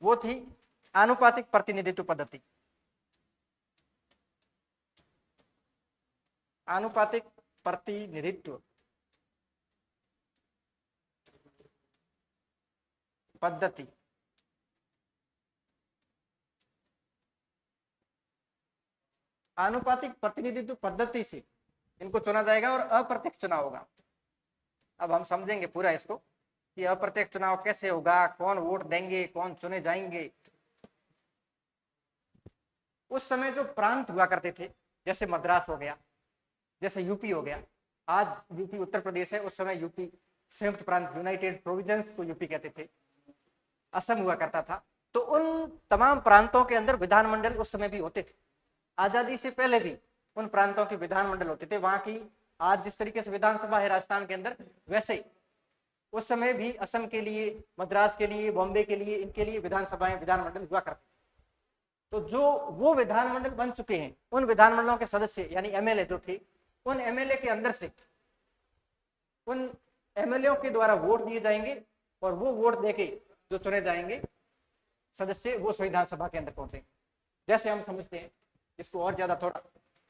वो थी आनुपातिक प्रतिनिधित्व पद्धति। आनुपातिक प्रतिनिधित्व पद्धति। आनुपातिक प्रतिनिधित्व पद्धति से इनको चुना जाएगा और अप्रत्यक्ष चुनाव होगा। अब हम समझेंगे पूरा इसको कि अप्रत्यक्ष चुनाव कैसे होगा, कौन वोट देंगे, कौन चुने जाएंगे। उस समय जो प्रांत हुआ करते थे, जैसे मद्रास हो गया, जैसे यूपी हो गया, आज यूपी उत्तर प्रदेश है, उस समय यूपी संयुक्त प्रांत, यूनाइटेड प्रोविंस को यूपी कहते थे, असम हुआ करता था। तो उन तमाम प्रांतों के अंदर विधानमंडल उस समय भी होते थे। आजादी से पहले भी उन प्रांतों के विधानमंडल होते थे। वहां की आज जिस तरीके से विधानसभा है राजस्थान के अंदर, वैसे उस समय भी असम के लिए, मद्रास के लिए, बॉम्बे के लिए, इनके लिए विधानसभाएं, विधानमंडल हुआ करते थे। तो जो वो विधानमंडल बन चुके हैं, उन विधानमंडलों के सदस्य यानी एमएलए जो थे, उन एमएलए के अंदर से उन एमएलए के द्वारा वोट दिए जाएंगे और वो वोट देके जो चुने जाएंगे सदस्य, वो संविधान सभा के अंदर पहुंचेंगे। जैसे हम समझते हैं, इसको और ज्यादा थोड़ा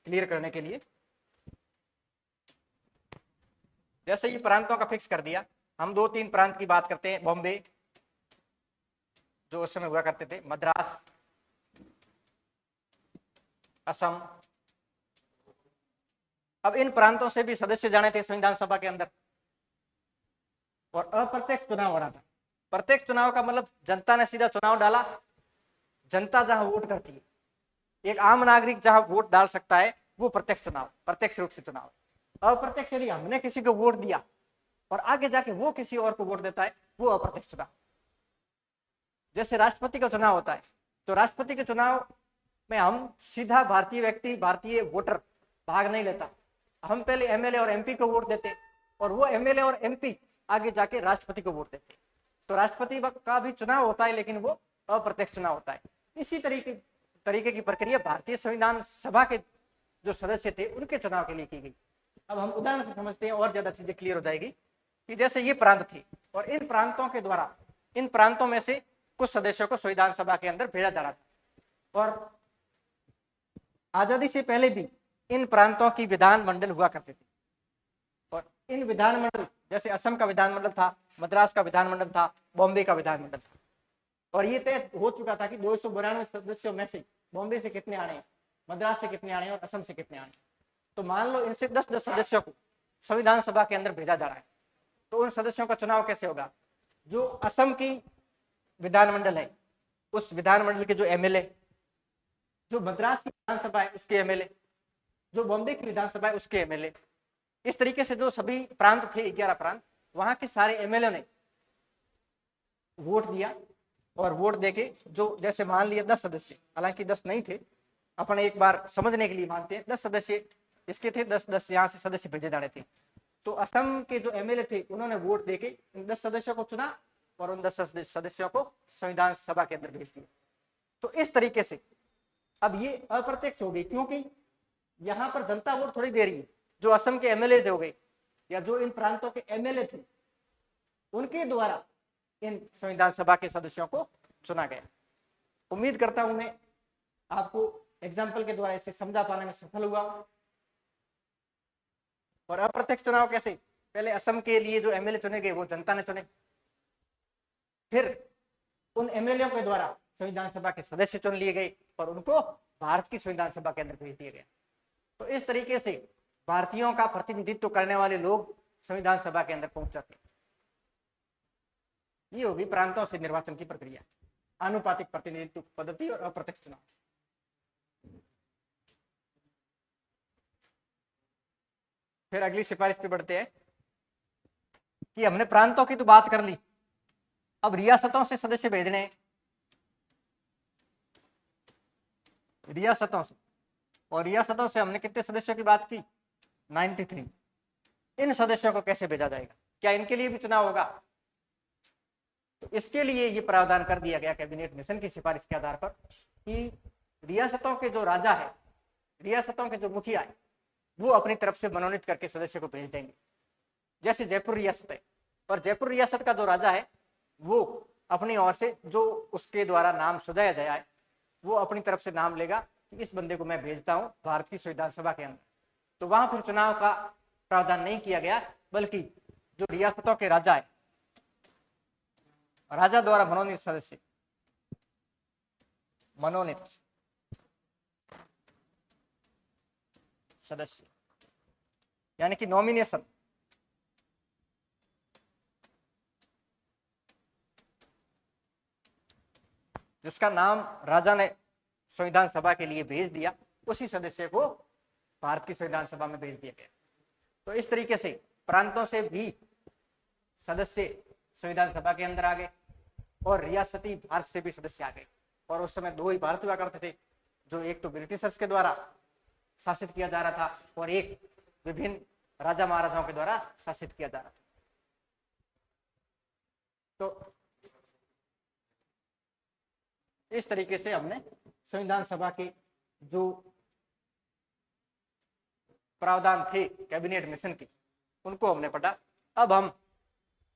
क्लियर करने के लिए, जैसे ये प्रांतों का फिक्स कर दिया, हम 2-3 प्रांत की बात करते हैं। बॉम्बे जो उस समय हुआ करते थे, मद्रास, असम। अब इन प्रांतों से भी सदस्य जाने थे संविधान सभा के अंदर और अप्रत्यक्ष चुनाव हो रहा था। प्रत्यक्ष चुनाव का मतलब जनता ने सीधा चुनाव डाला, जनता जहां वोट करती है, एक आम नागरिक जहां वोट डाल सकता है, वो प्रत्यक्ष चुनाव, प्रत्यक्ष रूप से चुनाव। अप्रत्यक्ष यदि हमने किसी को वोट दिया और आगे जाके वो किसी और को वोट देता है, वो अप्रत्यक्ष चुनाव। जैसे राष्ट्रपति का चुनाव होता है, तो राष्ट्रपति के चुनाव में हम सीधा भारतीय व्यक्ति, भारतीय वोटर भाग नहीं लेता। हम पहले एमएलए और एमपी को वोट देते और वो एमएलए और एमपी आगे जाके राष्ट्रपति को वोट देते। तो राष्ट्रपति का भी चुनाव होता है, लेकिन वो अप्रत्यक्ष चुनाव होता है। इसी तरीके की प्रक्रिया भारतीय संविधान सभा के जो सदस्य थे उनके चुनाव के लिए की गई। अब हम उदाहरण से समझते हैं और ज्यादा चीजें क्लियर हो जाएगी कि जैसे ये प्रांत थे और इन प्रांतों के द्वारा, इन प्रांतों में से कुछ सदस्यों को संविधान सभा के अंदर भेजा जा रहा था। और आजादी से पहले भी इन प्रांतों की विधानमंडल हुआ करते थे और इन विधानमंडल, जैसे असम का विधानमंडल था, मद्रास का विधानमंडल था, बॉम्बे का विधानमंडल था। और ये तय हो चुका था कि 292 सदस्यों में से बॉम्बे से कितने आने, मद्रास से कितने आने और असम से कितने आने। तो मान लो इनसे 10-10 सदस्यों को संविधान सभा के अंदर भेजा जा रहा है, तो उन सदस्यों का चुनाव कैसे होगा? जो असम की विधानमंडल है, उस विधानमंडल के जो एमएलए, जो मद्रास की विधानसभा है उसके एमएलए, जो बॉम्बे की विधानसभा है उसके एमएलए, इस तरीके से जो सभी प्रांत थे, 11 प्रांत, वहां के सारे एमएलए ने वोट दिया और वोट देके जो, जैसे मान लिया 10 सदस्य, हालांकि 10 नहीं थे, अपन एक बार समझने के लिए मानते हैं 10 सदस्य इसके थे, 10-10 यहाँ से सदस्य भेजे जाने थे। तो असम के जो एमएलए थे उन्होंने वोट देके इन 10 सदस्यों को चुना और उन 10 सदस्यों को संविधान सभा के अंदर भेज दिया। तो इस तरीके से अब ये अप्रत्यक्ष हो गई, क्योंकि यहाँ पर जनता वोट थोड़ी दे रही है। जो असम के एमएलए हो गए, या जो इन प्रांतों के एमएलए थे उनके द्वारा इन संविधान सभा के सदस्यों को चुना गया। उम्मीद करता हूं मैं आपको एग्जाम्पल के द्वारा इसे समझा पाने में सफल हुआ। और अप्रत्यक्ष चुनाव कैसे, पहले असम के लिए जो एमएलए चुने गए वो जनता ने चुने, फिर उन एमएलए के द्वारा संविधान सभा के सदस्य चुन लिए गए और उनको भारत की संविधान सभा के अंदर भेज दिया गया। तो इस तरीके से भारतीयों का प्रतिनिधित्व करने वाले लोग संविधान सभा के अंदर पहुंच जाते हैं। ये होगी प्रांतों से निर्वाचन की प्रक्रिया, आनुपातिक प्रतिनिधित्व पद्धति और अप्रत्यक्ष चुनाव। फिर अगली सिफारिश पे बढ़ते हैं कि हमने प्रांतों की तो बात कर ली, अब रियासतों से सदस्य भेजने हैं। रियासतों से, और रियासतों से हमने कितने सदस्यों की बात की, 93। इन सदस्यों को कैसे भेजा जाएगा, क्या इनके लिए भी चुनाव होगा? तो इसके लिए ये प्रावधान कर दिया गया कैबिनेट मिशन की सिफारिश के आधार पर कि रियासतों के जो राजा है, रियासतों के जो मुखिया है, वो अपनी तरफ से मनोनीत करके सदस्य को भेज देंगे। जैसे जयपुर रियासत है, और जयपुर रियासत का जो राजा है वो अपनी ओर से जो उसके द्वारा नाम सुझाया जाए वो अपनी तरफ से नाम लेगा कि इस बंदे को मैं भेजता हूं भारत की संविधान सभा के अंदर। तो वहां फिर चुनाव का प्रावधान नहीं किया गया, बल्कि जो रियासतों के राजा है, राजा द्वारा मनोनीत सदस्य, मनोनीत सदस्य यानी कि नॉमिनेशन, जिसका नाम राजा ने संविधान सभा के लिए भेज दिया, उसी सदस्य को भारत की संविधान सभा में भेज दिया गया। तो इस तरीके से प्रांतों से भी सदस्य संविधान सभा के अंदर आ गए और रियासती भारत से भी सदस्य आ गए। और उस समय दो ही भारत हुआ करते थे, जो एक तो ब्रिटिशर्स के द्वारा शासित किया जा रहा था और एक विभिन्न राजा महाराजाओं के द्वारा शासित किया जा रहा था। तो इस तरीके से हमने संविधान सभा के जो प्रावधान थे कैबिनेट मिशन के, उनको हमने पढ़ा। अब हम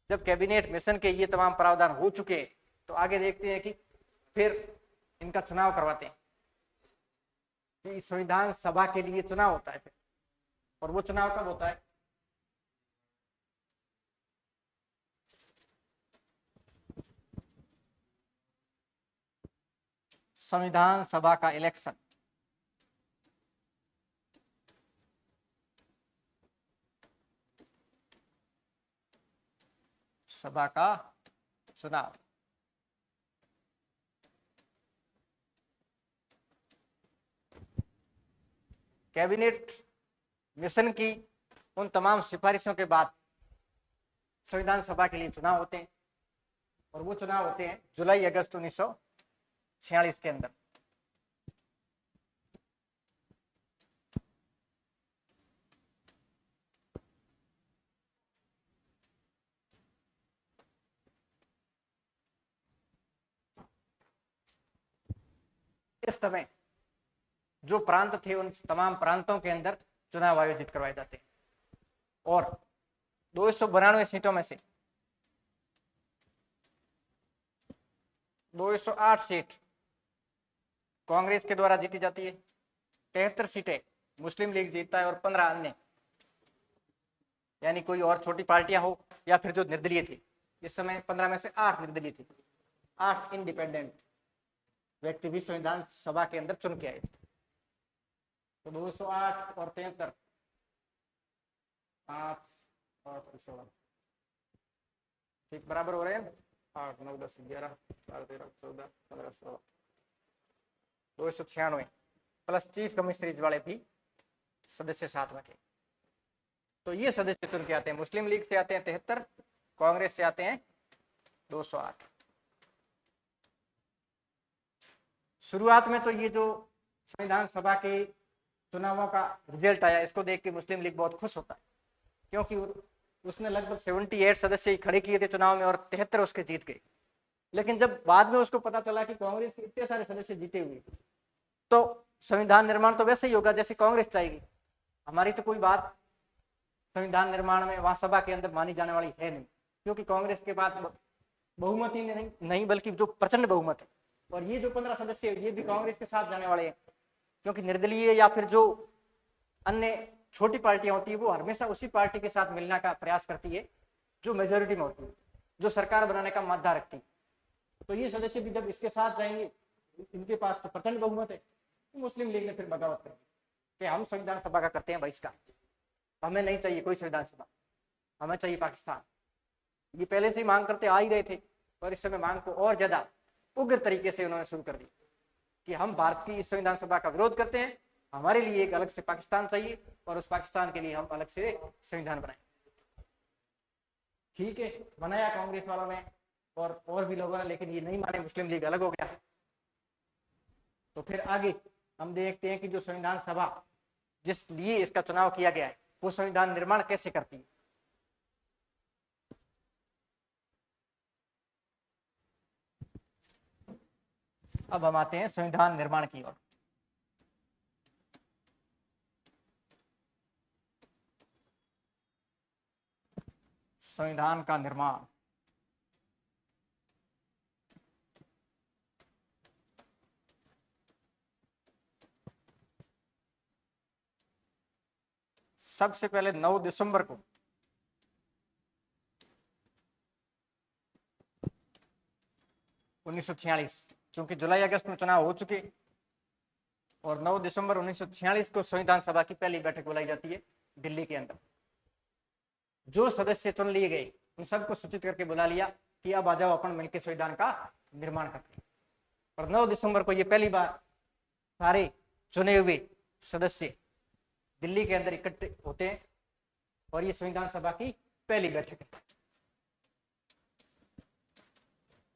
जब कैबिनेट मिशन के ये तमाम प्रावधान हो चुके हैं तो आगे देखते हैं कि फिर इनका चुनाव करवाते हैं कि संविधान सभा के लिए चुनाव होता है फिर, और वो चुनाव कब होता है? संविधान सभा का इलेक्शन, सभा का चुनाव। कैबिनेट मिशन की उन तमाम सिफारिशों के बाद संविधान सभा के लिए चुनाव होते हैं, और वो चुनाव होते हैं जुलाई अगस्त 1946 के अंदर। इस समय जो प्रांत थे उन तमाम प्रांतों के अंदर चुनाव आयोजित करवाए जाते हैं, और 292 सीटों में से 208 सीट कांग्रेस के द्वारा जीती जाती है, 73 सीटें मुस्लिम लीग जीतता है और 15 अन्य, यानी कोई और छोटी पार्टियां हो या फिर जो निर्दलीय थे। इस समय 15 में से 8 निर्दलीय थे, 8 इंडिपेंडेंट व्यक्ति भी संविधान सभा के अंदर चुन के आए। तो 208 और 73, 5 और 16 ठीक बराबर हो रहे हैं। 8 9 10 11 12 13 14 15 16 296 प्लस चीफ कमिश्नरीज वाले भी सदस्य साथ में थे। तो ये सदस्य चुन के आते हैं। मुस्लिम लीग से आते हैं 73, कांग्रेस से आते हैं 208। शुरुआत में तो ये जो संविधान सभा के चुनावों का रिजल्ट आया, इसको देख के मुस्लिम लीग बहुत खुश होता है, क्योंकि उसने लगभग 78 सदस्य खड़े किए थे चुनाव में और 73 उसके जीत गए। लेकिन जब बाद में उसको पता चला कि कांग्रेस के इतने सारे सदस्य जीते हुए, तो संविधान निर्माण तो वैसे ही होगा जैसे कांग्रेस चाहेगी, हमारी तो कोई बात संविधान निर्माण में वहां सभा के अंदर मानी जाने वाली है नहीं, क्योंकि कांग्रेस के पास बहुमत ही नहीं बल्कि जो प्रचंड बहुमत है। और ये जो 15 सदस्य ये भी कांग्रेस के साथ जाने वाले हैं, क्योंकि निर्दलीय या फिर जो अन्य छोटी पार्टियां होती है वो हमेशा उसी पार्टी के साथ मिलने का प्रयास करती है जो मेजोरिटी में होती है, जो सरकार बनाने का मादा रखती है। तो ये सदस्य भी जब इसके साथ जाएंगे, इनके पास तो प्रचंड बहुमत है, तो मुस्लिम लीग ने फिर बगावत कर कि हम संविधान सभा का करते हैं बहिष्कार, हमें नहीं चाहिए कोई संविधान सभा, हमें चाहिए पाकिस्तान। ये पहले से ही मांग करते आ ही रहे थे, और इस समय मांग को और ज्यादा उग्र तरीके से उन्होंने शुरू कर दी कि हम भारत की इस संविधान सभा का विरोध करते हैं, हमारे लिए एक अलग से पाकिस्तान चाहिए और उस पाकिस्तान के लिए हम अलग से संविधान बनाए। ठीक है, बनाया कांग्रेस वालों ने और भी लोगों ने, लेकिन ये नहीं माने, मुस्लिम लीग अलग हो गया। तो फिर आगे हम देखते हैं कि जो संविधान सभा जिस लिए इसका चुनाव किया गया है वो संविधान निर्माण कैसे करती है। अब हम आते हैं संविधान निर्माण की ओर। संविधान का निर्माण सबसे पहले 9 दिसंबर को 1946, चूंकि जुलाई अगस्त में चुनाव हो चुके और 9 दिसंबर 1946 को संविधान सभा की पहली बैठक बुलाई जाती है दिल्ली के अंदर। जो सदस्य चुन लिए गए उन सबको सूचित करके बुला लिया कि अब आ जाओ अपन मिलकर संविधान का निर्माण करते हैं। और 9 दिसंबर को ये पहली बार सारे चुने हुए सदस्य दिल्ली के अंदर इकट्ठे होते हैं और ये संविधान सभा की पहली बैठक है।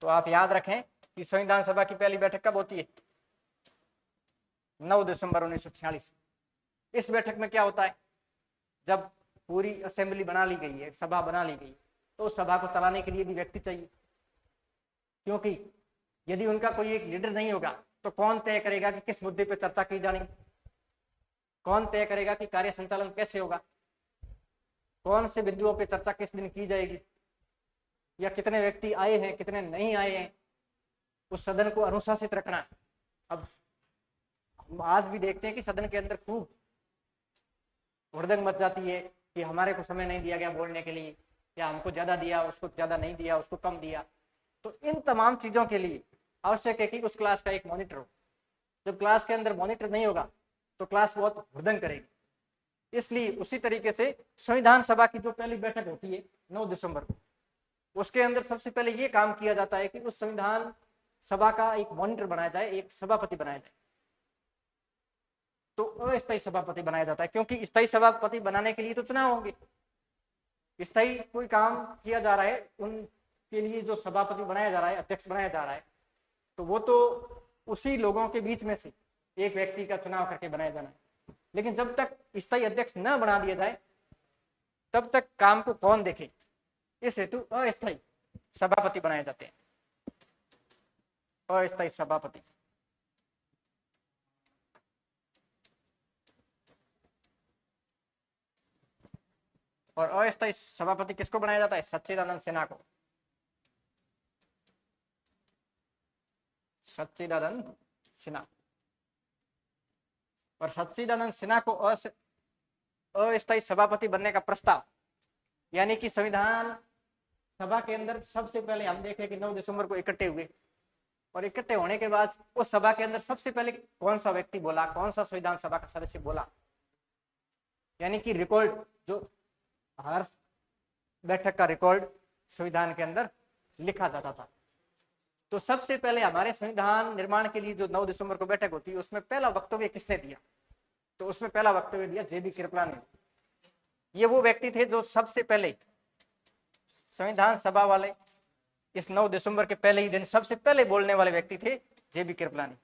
तो आप याद रखें कि संविधान सभा की पहली बैठक कब होती है? 9 दिसंबर 1946। इस बैठक में क्या होता है, जब पूरी असेंबली बना ली गई है, सभा बना ली गई, तो उस सभा को चलाने के लिए भी व्यक्ति चाहिए, क्योंकि यदि उनका कोई एक लीडर नहीं होगा तो कौन तय करेगा कि किस मुद्दे पर चर्चा की जानी, कौन तय करेगा कि कार्य संचालन कैसे होगा, कौन से बिंदुओं पर चर्चा किस दिन की जाएगी, या कितने व्यक्ति आए हैं कितने नहीं आए हैं, उस सदन को अनुशासित रखना। अब आज भी देखते हैं कि सदन के अंदर खूब हुड़दंग मच जाती है कि हमारे को समय नहीं दिया गया बोलने के लिए, या हमको ज्यादा दिया, उसको ज्यादा नहीं दिया, उसको कम दिया। तो इन तमाम चीजों के लिए आवश्यक है कि उस क्लास का एक मॉनिटर हो। जब क्लास के अंदर मॉनिटर नहीं होगा तो क्लास बहुत हुड़दंग करेगी। इसलिए उसी तरीके से संविधान सभा की जो पहली बैठक होती है 9 दिसंबर को, उसके अंदर सबसे पहले ये काम किया जाता है कि उस संविधान सभा का एक मॉनिटर बनाया जाए, एक सभापति बनाया जाए। तो अस्थायी सभापति बनाया जाता है, क्योंकि स्थायी सभापति बनाने के लिए तो चुनाव होंगे। स्थायी कोई काम किया जा रहा है उनके लिए जो सभापति बनाया जा रहा है, अध्यक्ष बनाया जा रहा है, तो वो तो उसी लोगों के बीच में से एक व्यक्ति का चुनाव करके बनाया जाना है। लेकिन जब तक स्थायी अध्यक्ष न बना दिया जाए तब तक काम को कौन देखे, इस हेतु अस्थायी सभापति बनाए जाते हैं। अस्थायी सभापति और अस्थायी सभापति किसको बनाया जाता है? सच्चिदानंद सिन्हा को। सच्चिदानंद सिन्हा। और सच्चिदानंद सिन्हा को अस्थायी सभापति बनने का प्रस्ताव, यानी कि संविधान सभा के अंदर सबसे पहले हम देखें कि 9 दिसंबर को इकट्ठे हुए, और इकट्ठे होने के बाद उस सभा के अंदर सबसे पहले कौन सा व्यक्ति बोला, कौन सा संविधान सभा का सदस्य बोला, यानी कि रिकॉर्ड, जो हर बैठक का रिकॉर्ड संविधान के अंदर लिखा जाता था। तो सबसे पहले हमारे संविधान निर्माण के लिए जो 9 दिसंबर को बैठक होती है उसमें पहला वक्तव्य किसने दिया? तो उसमें पहला वक्तव्य दिया जे बी कृपलानी ने। ये वो व्यक्ति थे जो सबसे पहले संविधान सभा वाले इस 9 दिसंबर के पहले ही दिन सबसे पहले बोलने वाले व्यक्ति थे जे बी कृपलानी।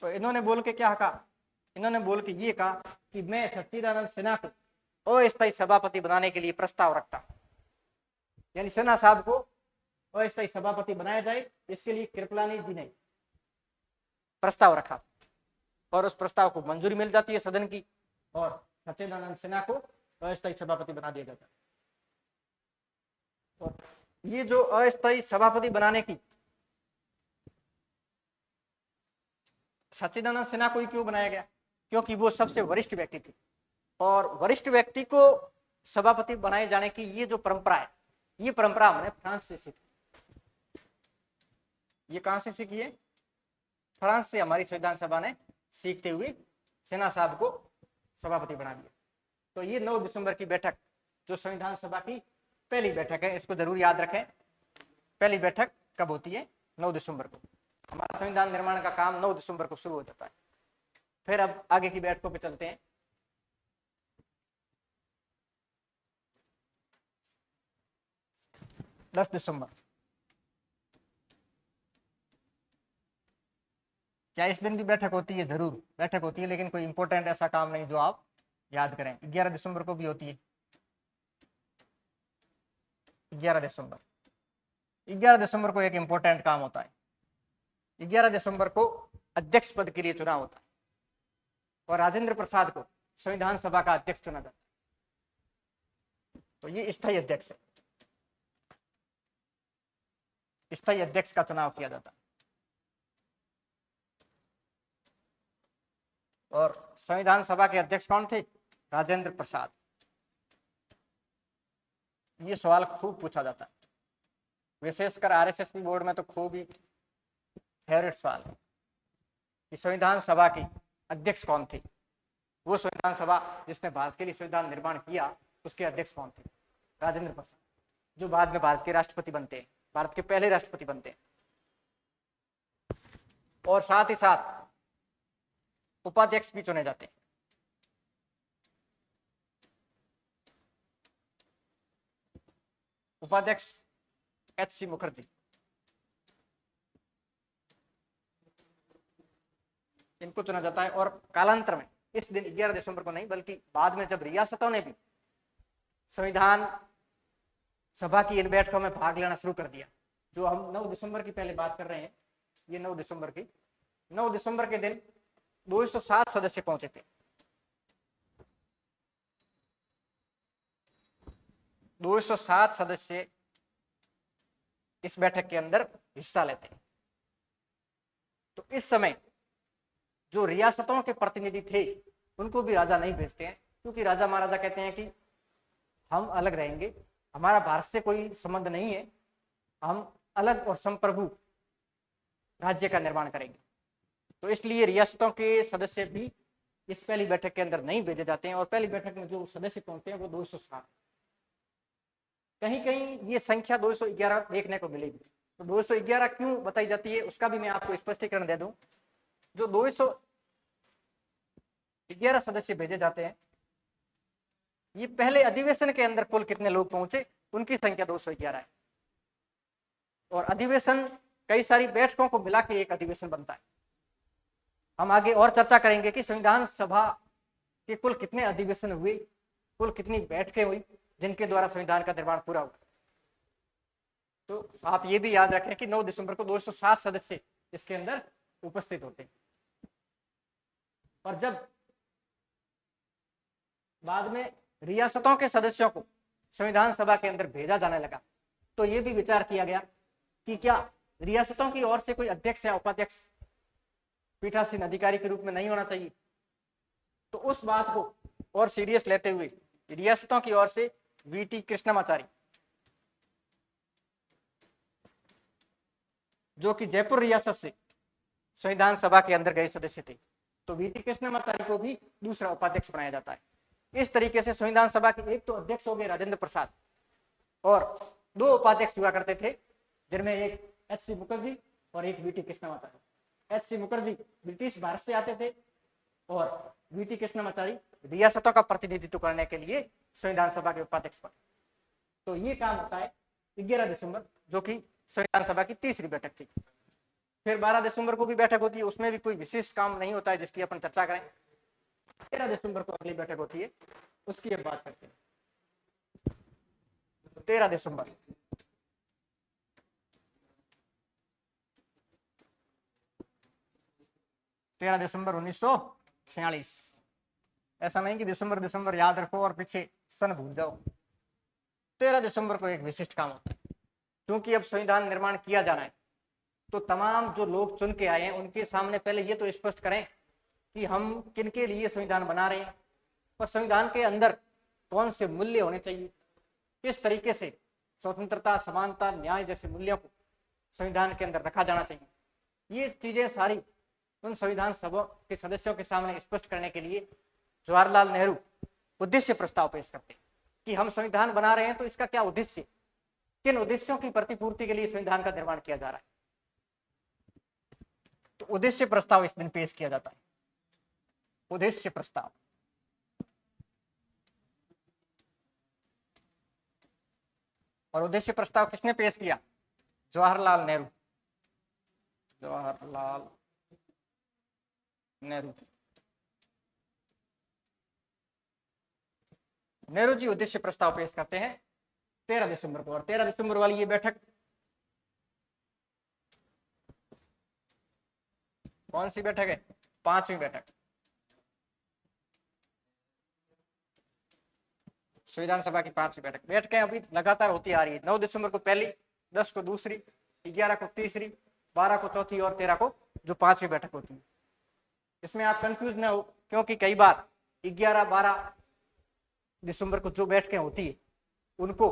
तो इन्होंने बोल के क्या कहा? इन्होंने बोल के ये कहा कि मैं सच्चिदानंद सिन्हा को अस्थायी सभापति बनाने के लिए प्रस्ताव रखता, यानी सिन्हा साहब को अस्थायी सभापति बनाया जाए, इसके लिए कृपलानी जी ने प्रस्ताव रखा और उस प्रस्ताव को मंजूरी मिल जाती है सदन की, और सच्चिदानंद सिन्हा को अस्थायी सभापति बना दिया जाता है। और ये जो अस्थायी सभापति बनाने की सच्चिदानंद सिन्हा को ही क्यों बनाया गया? क्योंकि वो सबसे वरिष्ठ व्यक्ति थे और वरिष्ठ व्यक्ति को सभापति बनाए जाने की ये जो परंपरा है, ये परंपरा हमने फ्रांस से सीखी। ये कहां से सीखी है? फ्रांस से हमारी संविधान सभा ने सीखते हुए सिन्हा साहब को सभापति बना दिया। तो ये 9 दिसंबर की बैठक जो संविधान सभा की पहली बैठक है, इसको जरूर याद रखें। पहली बैठक कब होती है? 9 दिसंबर को। हमारा संविधान निर्माण का काम 9 दिसंबर को शुरू हो जाता है। फिर अब आगे की बैठकों पे चलते हैं। 10 दिसंबर, क्या इस दिन भी बैठक होती है? जरूर बैठक होती है, लेकिन कोई इंपॉर्टेंट ऐसा काम नहीं जो आप याद करें। 11 दिसंबर को भी होती है। 11 दिसंबर को एक इंपॉर्टेंट काम होता है। 11 दिसंबर को अध्यक्ष पद के लिए चुनाव होता है और राजेंद्र प्रसाद को संविधान सभा का अध्यक्ष चुना जाता है। तो ये स्थायी अध्यक्ष है, स्थायी अध्यक्ष का चुनाव किया जाता है। और संविधान सभा के अध्यक्ष कौन थे? राजेंद्र प्रसाद। ये सवाल खूब पूछा जाता है, विशेषकर आरएसएस बोर्ड में तो खूब ही फेवरेट सवाल है कि संविधान सभा की अध्यक्ष कौन थे? वो संविधान सभा जिसने भारत के लिए संविधान निर्माण किया, उसके अध्यक्ष कौन थे? राजेंद्र प्रसाद, जो बाद में भारत के राष्ट्रपति बनते हैं, भारत के पहले राष्ट्रपति बनते हैं। और साथ ही साथ उपाध्यक्ष भी चुने जाते हैं। उपाध्यक्ष एच.सी. मुखर्जी, इनको चुना जाता है। और कालांतर में इस दिन 11 दिसंबर को नहीं, बल्कि बाद में जब रियासतों ने भी संविधान सभा की इन बैठकों में भाग लेना शुरू कर दिया, जो हम 9 दिसंबर की पहले बात कर रहे हैं, ये 9 दिसंबर की, 9 दिसंबर के दिन 207 सदस्य पहुंचे थे। 207 सदस्य इस बैठक के अंदर हिस्सा लेते हैं। तो इस समय जो रियासतों के प्रतिनिधि थे, उनको भी राजा नहीं भेजते हैं, क्योंकि राजा महाराजा कहते हैं कि हम अलग रहेंगे, हमारा भारत से कोई संबंध नहीं है, हम अलग और संप्रभु राज्य का निर्माण करेंगे। तो इसलिए रियासतों के सदस्य भी इस पहली बैठक के अंदर नहीं भेजे जाते हैं। और पहली बैठक में जो सदस्य पहुंचते हैं वो 207, कहीं कहीं ये संख्या 211 देखने को मिलेगी। तो 211 क्यों बताई जाती है, उसका भी मैं आपको स्पष्टीकरण दे दूं। जो 211 सदस्य भेजे जाते हैं, ये पहले अधिवेशन के अंदर कुल कितने लोग पहुंचे, उनकी संख्या 211 है। और अधिवेशन कई सारी बैठकों को मिला के एक अधिवेशन बनता है। हम आगे और चर्चा करेंगे कि संविधान सभा के कुल कितने अधिवेशन हुए, कुल कितनी बैठकें हुई जिनके द्वारा संविधान का निर्माण पूरा हुआ। तो आप ये भी याद रखें कि 9 दिसंबर को 207 सदस्य इसके अंदर उपस्थित होते हैं। और जब बाद में रियासतों के सदस्यों को संविधान सभा के अंदर भेजा जाने लगा, तो यह भी विचार किया गया कि क्या रियासतों की ओर से कोई अध्यक्ष या उपाध्यक्ष पीठासीन अधिकारी के रूप में नहीं होना चाहिए। तो उस बात को और सीरियस लेते हुए रियासतों की ओर से वीटी कृष्णमाचारी, जो कि जयपुर रियासत से संविधान सभा के अंदर गए सदस्य थे, तो वीटी कृष्णमाचारी को भी दूसरा उपाध्यक्ष बनाया जाता है। इस तरीके से संविधान सभा के एक तो अध्यक्ष हो गए राजेंद्र प्रसाद और 2 उपाध्यक्ष हुआ करते थे, जिनमें एक एच.सी. मुखर्जी और एक वीटी कृष्णमाचारी। एच.सी. मुखर्जी ब्रिटिश भारत से आते थे और वीटी कृष्णमाचारी रियासतों का प्रतिनिधित्व करने के लिए संविधान सभा के उपाध्यक्ष बने। तो ये काम होता है 11 दिसंबर, जो कि संविधान सभा की तीसरी बैठक थी। फिर 12 दिसंबर को भी बैठक होती है, उसमें भी कोई विशेष काम नहीं होता है जिसकी अपन चर्चा करें। 13 दिसंबर को अगली बैठक होती है, उसकी अब बात करते हैं। 13 दिसंबर, तेरह दिसंबर 1946। ऐसा नहीं कि दिसंबर दिसंबर याद रखो और पीछे सन भूल जाओ। 13 दिसंबर को एक विशिष्ट काम होता है, क्योंकि अब संविधान निर्माण किया जाना है, तो तमाम जो लोग चुन के आए हैं उनके सामने पहले ये तो स्पष्ट करें कि हम किनके लिए संविधान बना रहे हैं और संविधान के अंदर कौन से मूल्य होने चाहिए, किस तरीके से स्वतंत्रता, समानता, न्याय जैसे मूल्यों को संविधान के अंदर रखा जाना चाहिए। ये चीजें सारी उन संविधान सभा के सदस्यों के सामने स्पष्ट करने के लिए जवाहरलाल नेहरू उद्देश्य प्रस्ताव पेश करते हैं कि हम संविधान बना रहे हैं तो इसका क्या उद्देश्य, किन उद्देश्यों की प्रतिपूर्ति के लिए संविधान का निर्माण किया जा रहा है। तो उद्देश्य प्रस्ताव इस दिन पेश किया जाता है। उद्देश्य प्रस्ताव और उद्देश्य प्रस्ताव किसने पेश किया? जवाहरलाल नेहरू। जवाहरलाल नेहरू नेहरू जी उद्देश्य प्रस्ताव पेश करते हैं 13 दिसंबर को। और 13 दिसंबर वाली ये बैठक कौन सी बैठक है? 5वीं बैठक, संविधान सभा की 5वीं बैठक। बैठकें अभी लगातार होती आ रही है। 9 दिसंबर को पहली, 10 को दूसरी, 11 को तीसरी, 12 को चौथी और 13 को जो 5वीं बैठक होती है। इसमें आप कंफ्यूज ना हो, क्योंकि कई बार 11-12 दिसंबर को जो बैठकें होती है उनको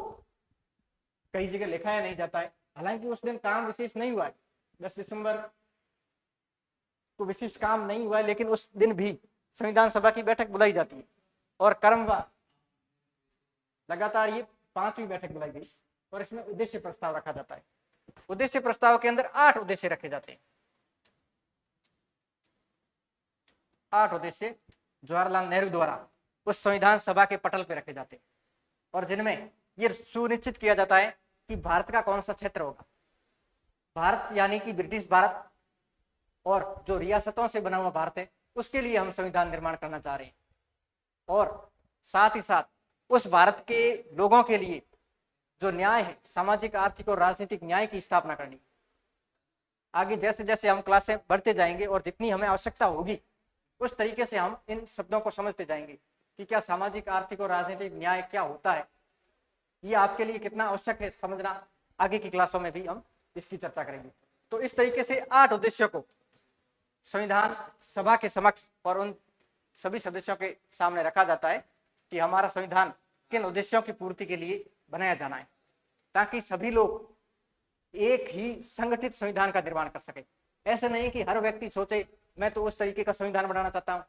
कई जगह लिखाया नहीं जाता है, हालांकि उस दिन काम विशेष नहीं हुआ है। 10 दिसंबर को विशिष्ट काम नहीं हुआ है, लेकिन उस दिन भी संविधान सभा की बैठक बुलाई जाती है और क्रमवार लगातार ये 5वीं बैठक बुलाई गई और इसमें उद्देश्य प्रस्ताव रखा जाता है। उद्देश्य प्रस्ताव के अंदर 8 उद्देश्य रखे जाते हैं। 8 उद्देश्य जवाहरलाल नेहरू द्वारा उस संविधान सभा के पटल पर रखे जाते हैं और जिनमें यह सुनिश्चित किया जाता है कि भारत का कौन सा क्षेत्र होगा। भारत यानी कि ब्रिटिश भारत और जो रियासतों से बना हुआ भारत है, उसके लिए हम संविधान निर्माण करना चाह रहे हैं और साथ ही साथ उस भारत के लोगों के लिए जो न्याय है, सामाजिक, आर्थिक और राजनीतिक न्याय की स्थापना करनी। आगे जैसे जैसे हम क्लासें बढ़ते जाएंगे और जितनी हमें आवश्यकता होगी उस तरीके से हम इन शब्दों को समझते जाएंगे कि क्या सामाजिक, आर्थिक और राजनीतिक न्याय क्या होता है, ये आपके लिए कितना आवश्यक है समझना। आगे की क्लासों में भी हम इसकी चर्चा करेंगे। तो इस तरीके से 8 उद्देश्यों को संविधान सभा के समक्ष और उन सभी सदस्यों के सामने रखा जाता है कि हमारा संविधान किन उद्देश्यों की पूर्ति के लिए बनाया जाना है, ताकि सभी लोग एक ही संगठित संविधान का निर्माण कर सके। ऐसे नहीं कि हर व्यक्ति सोचे मैं तो उस तरीके का संविधान बनाना चाहता हूं,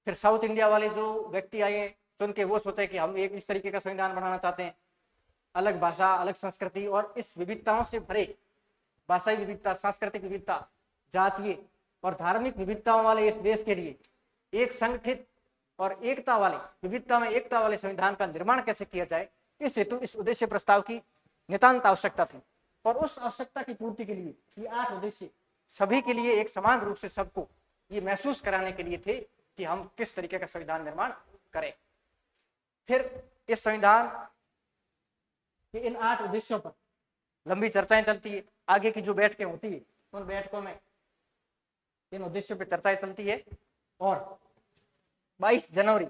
फिर साउथ इंडिया वाले जो व्यक्ति आए सुन के वो सोचे कि हम एक इस तरीके का संविधान बनाना चाहते हैं। अलग भाषा, अलग संस्कृति और इस विविधताओं से भरे भाषाई विविधता, सांस्कृतिक विविधता, जातीय और धार्मिक विविधताओं वाले इस देश के लिए एक संगठित और एकता वाले, विविधता में एकता वाले संविधान का निर्माण कैसे किया जाए, इस हेतु इस उद्देश्य प्रस्ताव की नितांत आवश्यकता थी। और उस आवश्यकता की पूर्ति के लिए ये 8 उद्देश्य सभी के लिए एक समान रूप से सबको ये महसूस कराने के लिए थे कि हम किस तरीके का संविधान निर्माण करें। फिर इस संविधान के इन 8 उद्देश्यों पर लंबी चर्चाएं चलती है। आगे की जो बैठकें होती है उन बैठकों में इन उद्देश्यों पर चर्चाएं चलती है और 22 जनवरी,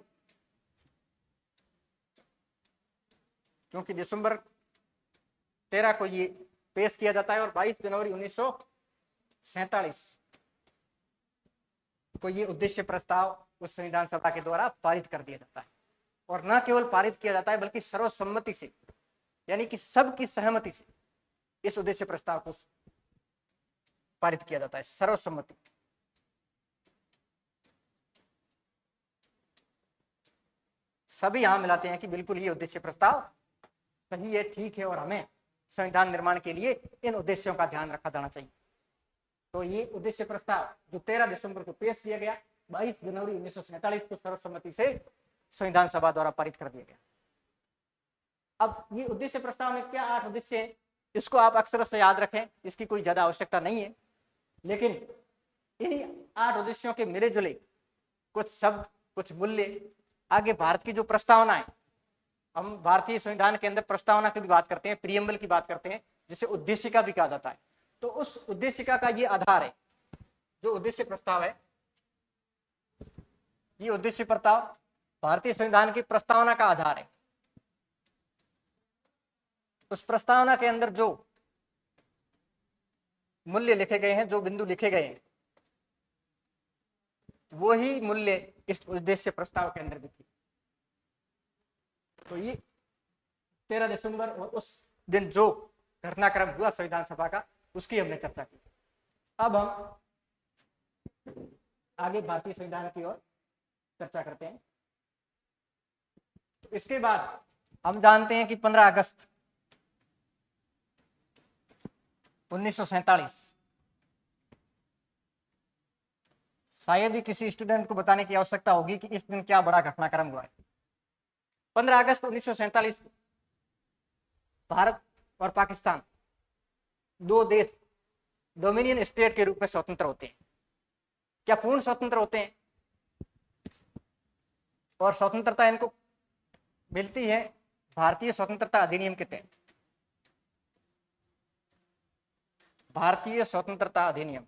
क्योंकि दिसंबर 13 को ये पेश किया जाता है और 22 जनवरी 1947 को ये उद्देश्य प्रस्ताव उस संविधान सभा के द्वारा पारित कर दिया जाता है। और न केवल पारित किया जाता है बल्कि सर्वसम्मति से, यानी कि सबकी सहमति से इस उद्देश्य प्रस्ताव को पारित किया जाता है, सर्वसम्मति। सभी यहां मिलाते हैं कि बिल्कुल ये उद्देश्य प्रस्ताव सही है, ठीक है और हमें संविधान निर्माण के लिए इन उद्देश्यों का ध्यान रखा जाना चाहिए। तो ये उद्देश्य प्रस्ताव जो 13 दिसंबर को पेश किया गया, 22 जनवरी 1947 को सर्वसम्मति से संविधान सभा द्वारा पारित कर दिया गया। अब ये उद्देश्य प्रस्ताव में क्या 8 उद्देश्य है, इसको आप अक्सर से याद रखें, इसकी कोई ज्यादा आवश्यकता नहीं है, लेकिन इन्हीं 8 उद्देश्यों के मिले जुले कुछ शब्द, कुछ मूल्य, आगे भारत की जो प्रस्तावना है, हम भारतीय संविधान के अंदर प्रस्तावना की भी बात करते हैं, प्रियम्बल की बात करते हैं, जिसे उद्देशिका भी कहा जाता है। तो उस उद्देशिका का ये आधार है, जो उद्देश्य प्रस्ताव है, ये उद्देश्य प्रस्ताव भारतीय संविधान की प्रस्तावना का आधार है। उस प्रस्तावना के अंदर जो मूल्य लिखे गए हैं, जो बिंदु लिखे गए हैं, वो ही मूल्य इस उद्देश्य प्रस्ताव के अंदर भी थी। तो ये 13 दिसंबर और उस दिन जो घटनाक्रम हुआ संविधान सभा का, उसकी हमने चर्चा की। अब हम आगे भारतीय संविधान की ओर चर्चा करते हैं। तो इसके बाद हम जानते हैं कि 15 अगस्त 1947, शायद ही किसी स्टूडेंट को बताने की आवश्यकता होगी कि इस दिन क्या बड़ा घटनाक्रम हुआ है। 15 अगस्त 1947 को भारत और पाकिस्तान दो देश डोमिनियन स्टेट के रूप में स्वतंत्र होते हैं। क्या पूर्ण स्वतंत्र होते हैं? और स्वतंत्रता इनको मिलती है भारतीय स्वतंत्रता अधिनियम के तहत। भारतीय स्वतंत्रता अधिनियम,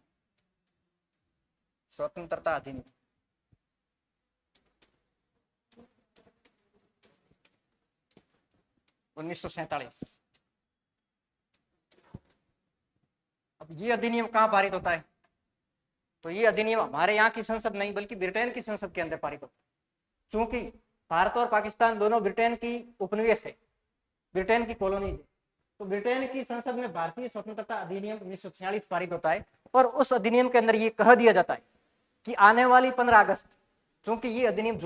स्वतंत्रता अधिनियम 1947। अब ये अधिनियम कहां पारित होता है? तो ये अधिनियम हमारे यहाँ की संसद नहीं बल्कि ब्रिटेन की संसद के अंदर पारित होता है। चूंकि भारत और पाकिस्तान दोनों ब्रिटेन की उपनिवेश है, ब्रिटेन की कॉलोनी है, तो ब्रिटेन की संसद में भारतीय स्वतंत्रता अधिनियम 1946 पारित होता है। और उस अधिनियम के अंदर ये कह दिया जाता है कि आने वाली 15 अगस्त, चूंकि ये अधिनियम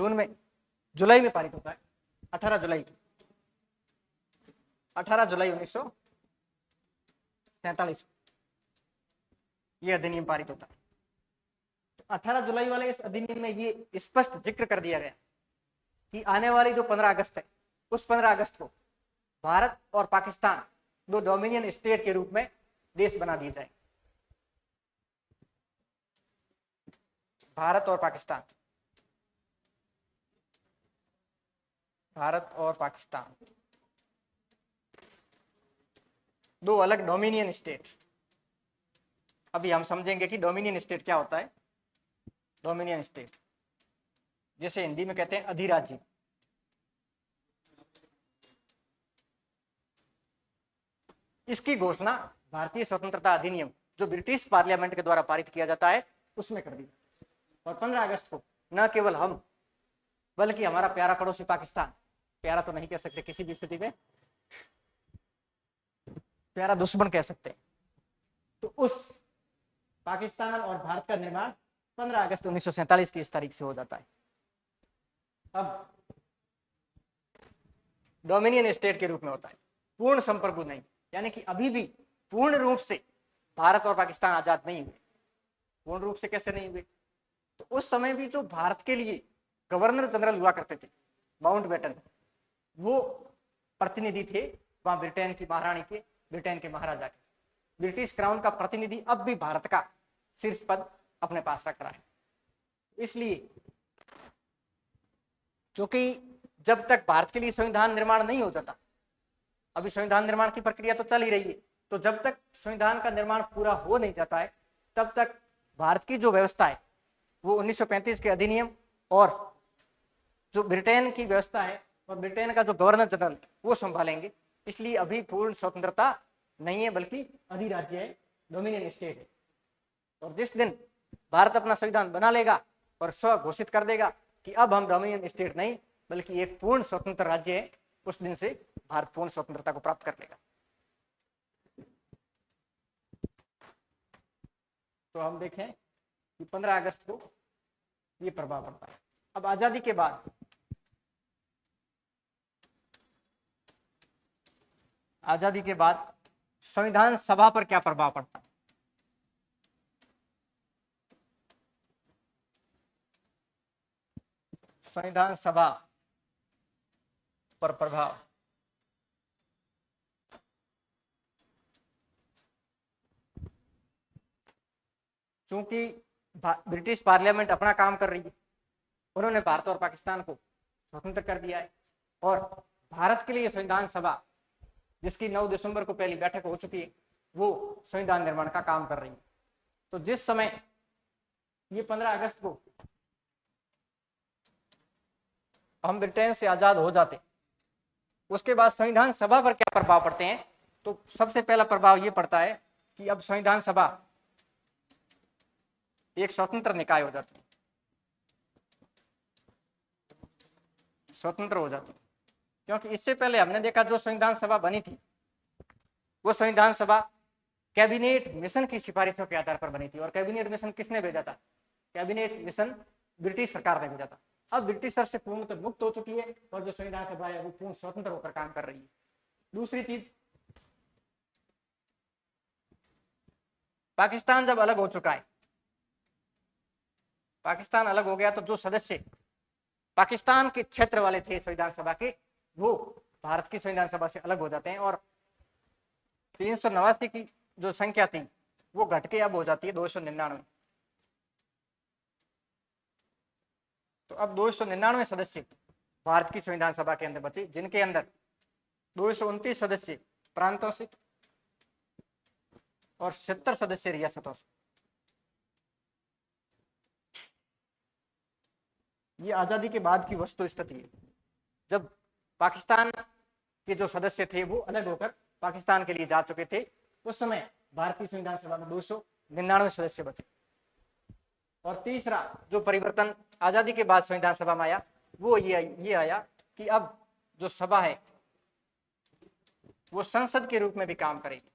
जुलाई में पारित होता है, 18 जुलाई 1947 ये अधिनियम पारित होता है। 18 जुलाई वाले इस अधिनियम में ये स्पष्ट जिक्र कर दिया गया कि आने वाली जो 15 अगस्त है, उस 15 अगस्त को भारत और पाकिस्तान दो डोमिनियन स्टेट के रूप में देश बना दिए जाए। भारत और पाकिस्तान, भारत और पाकिस्तान दो अलग डोमिनियन स्टेट। अभी हम समझेंगे कि डोमिनियन स्टेट क्या होता है। डोमिनियन स्टेट जैसे हिंदी में कहते हैं अधिराज्य। इसकी घोषणा भारतीय स्वतंत्रता अधिनियम जो ब्रिटिश पार्लियामेंट के द्वारा पारित किया जाता है उसमें कर दी। और 15 अगस्त को न केवल हम बल्कि हमारा प्यारा पड़ोसी पाकिस्तान, प्यारा तो नहीं कह सकते किसी भी स्थिति में, प्यारा दुश्मन कह सकते हैं, तो उस पाकिस्तान और भारत का निर्माण 15 अगस्त 1947 की इस तारीख से हो जाता है। अब डोमिनियन स्टेट के रूप में होता है, पूर्ण संप्रभु नहीं, यानी कि अभी भी पूर्ण रूप से भारत और पाकिस्तान आजाद नहीं हुए। पूर्ण रूप से कैसे नहीं हुए? तो उस समय भी जो भारत के लिए गवर्नर जनरल हुआ करते थे माउंटबेटन, वो प्रतिनिधि थे वहां ब्रिटेन की महारानी के, ब्रिटेन के महाराजा के। ब्रिटिश क्राउन का प्रतिनिधि अब भी भारत का शीर्ष पद अपने पास रख रहा है। इसलिए क्योंकि जब तक भारत के लिए संविधान निर्माण नहीं हो जाता, अभी संविधान निर्माण की प्रक्रिया तो चल ही रही है, तो जब तक संविधान का निर्माण पूरा हो नहीं जाता है तब तक भारत की जो व्यवस्था है वो 1935 के अधिनियम और जो ब्रिटेन की व्यवस्था है और ब्रिटेन का जो गवर्नर जनरल वो संभालेंगे। इसलिए अभी पूर्ण स्वतंत्रता नहीं है बल्कि अधिराज्य है, डोमिनियन स्टेट है। और जिस दिन भारत अपना संविधान बना लेगा और स्व घोषित कर देगा कि अब हम डोमिनियन स्टेट नहीं बल्कि एक पूर्ण स्वतंत्र राज्य है, उस दिन से भारत पूर्ण स्वतंत्रता को प्राप्त कर लेगा। तो हम देखें कि 15 अगस्त को ये प्रभाव पड़ता है। अब आजादी के बाद संविधान सभा पर क्या प्रभाव पड़ता है? संविधान सभा पर प्रभाव, चूंकि ब्रिटिश पार्लियामेंट अपना काम कर रही है, उन्होंने भारत और पाकिस्तान को स्वतंत्र कर दिया है और भारत के लिए संविधान सभा जिसकी 9 दिसंबर को पहली बैठक हो चुकी है वो संविधान निर्माण का काम कर रही है। तो जिस समय ये 15 अगस्त को हम ब्रिटेन से आजाद हो जाते, उसके बाद संविधान सभा पर क्या प्रभाव पड़ते हैं? तो सबसे पहला प्रभाव यह पड़ता है कि अब संविधान सभा एक स्वतंत्र निकाय हो जाती है, स्वतंत्र हो जाती है। क्योंकि इससे पहले हमने देखा जो संविधान सभा बनी थी वो संविधान सभा कैबिनेट मिशन की सिफारिशों के आधार पर बनी थी। और कैबिनेट मिशन किसने भेजा था? कैबिनेट मिशन ब्रिटिश सरकार ने भेजा था। अब ब्रिटिशर से पूर्णतः मुक्त हो चुकी है और जो संविधान सभा है वो पूर्ण स्वतंत्र होकर काम कर रही है। दूसरी चीज, पाकिस्तान जब अलग हो चुका है, पाकिस्तान अलग हो गया तो जो सदस्य पाकिस्तान के क्षेत्र वाले थे संविधान सभा के, वो भारत की संविधान सभा से अलग हो जाते हैं और 389 की जो संख्या थी वो घट के अब हो जाती है 299। तो अब 299 सदस्य भारत की संविधान सभा के अंदर बचे, जिनके अंदर 229 सदस्य प्रांतों से और 70 सदस्य रियासतों से। ये आजादी के बाद की वस्तु स्थिति है। जब पाकिस्तान के जो सदस्य थे वो अलग होकर पाकिस्तान के लिए जा चुके थे, उस समय भारतीय संविधान सभा में 299 सदस्य बचे। और तीसरा जो परिवर्तन आजादी के बाद संविधान सभा में आया वो ये आया कि अब जो सभा है वो संसद के रूप में भी काम करेगी।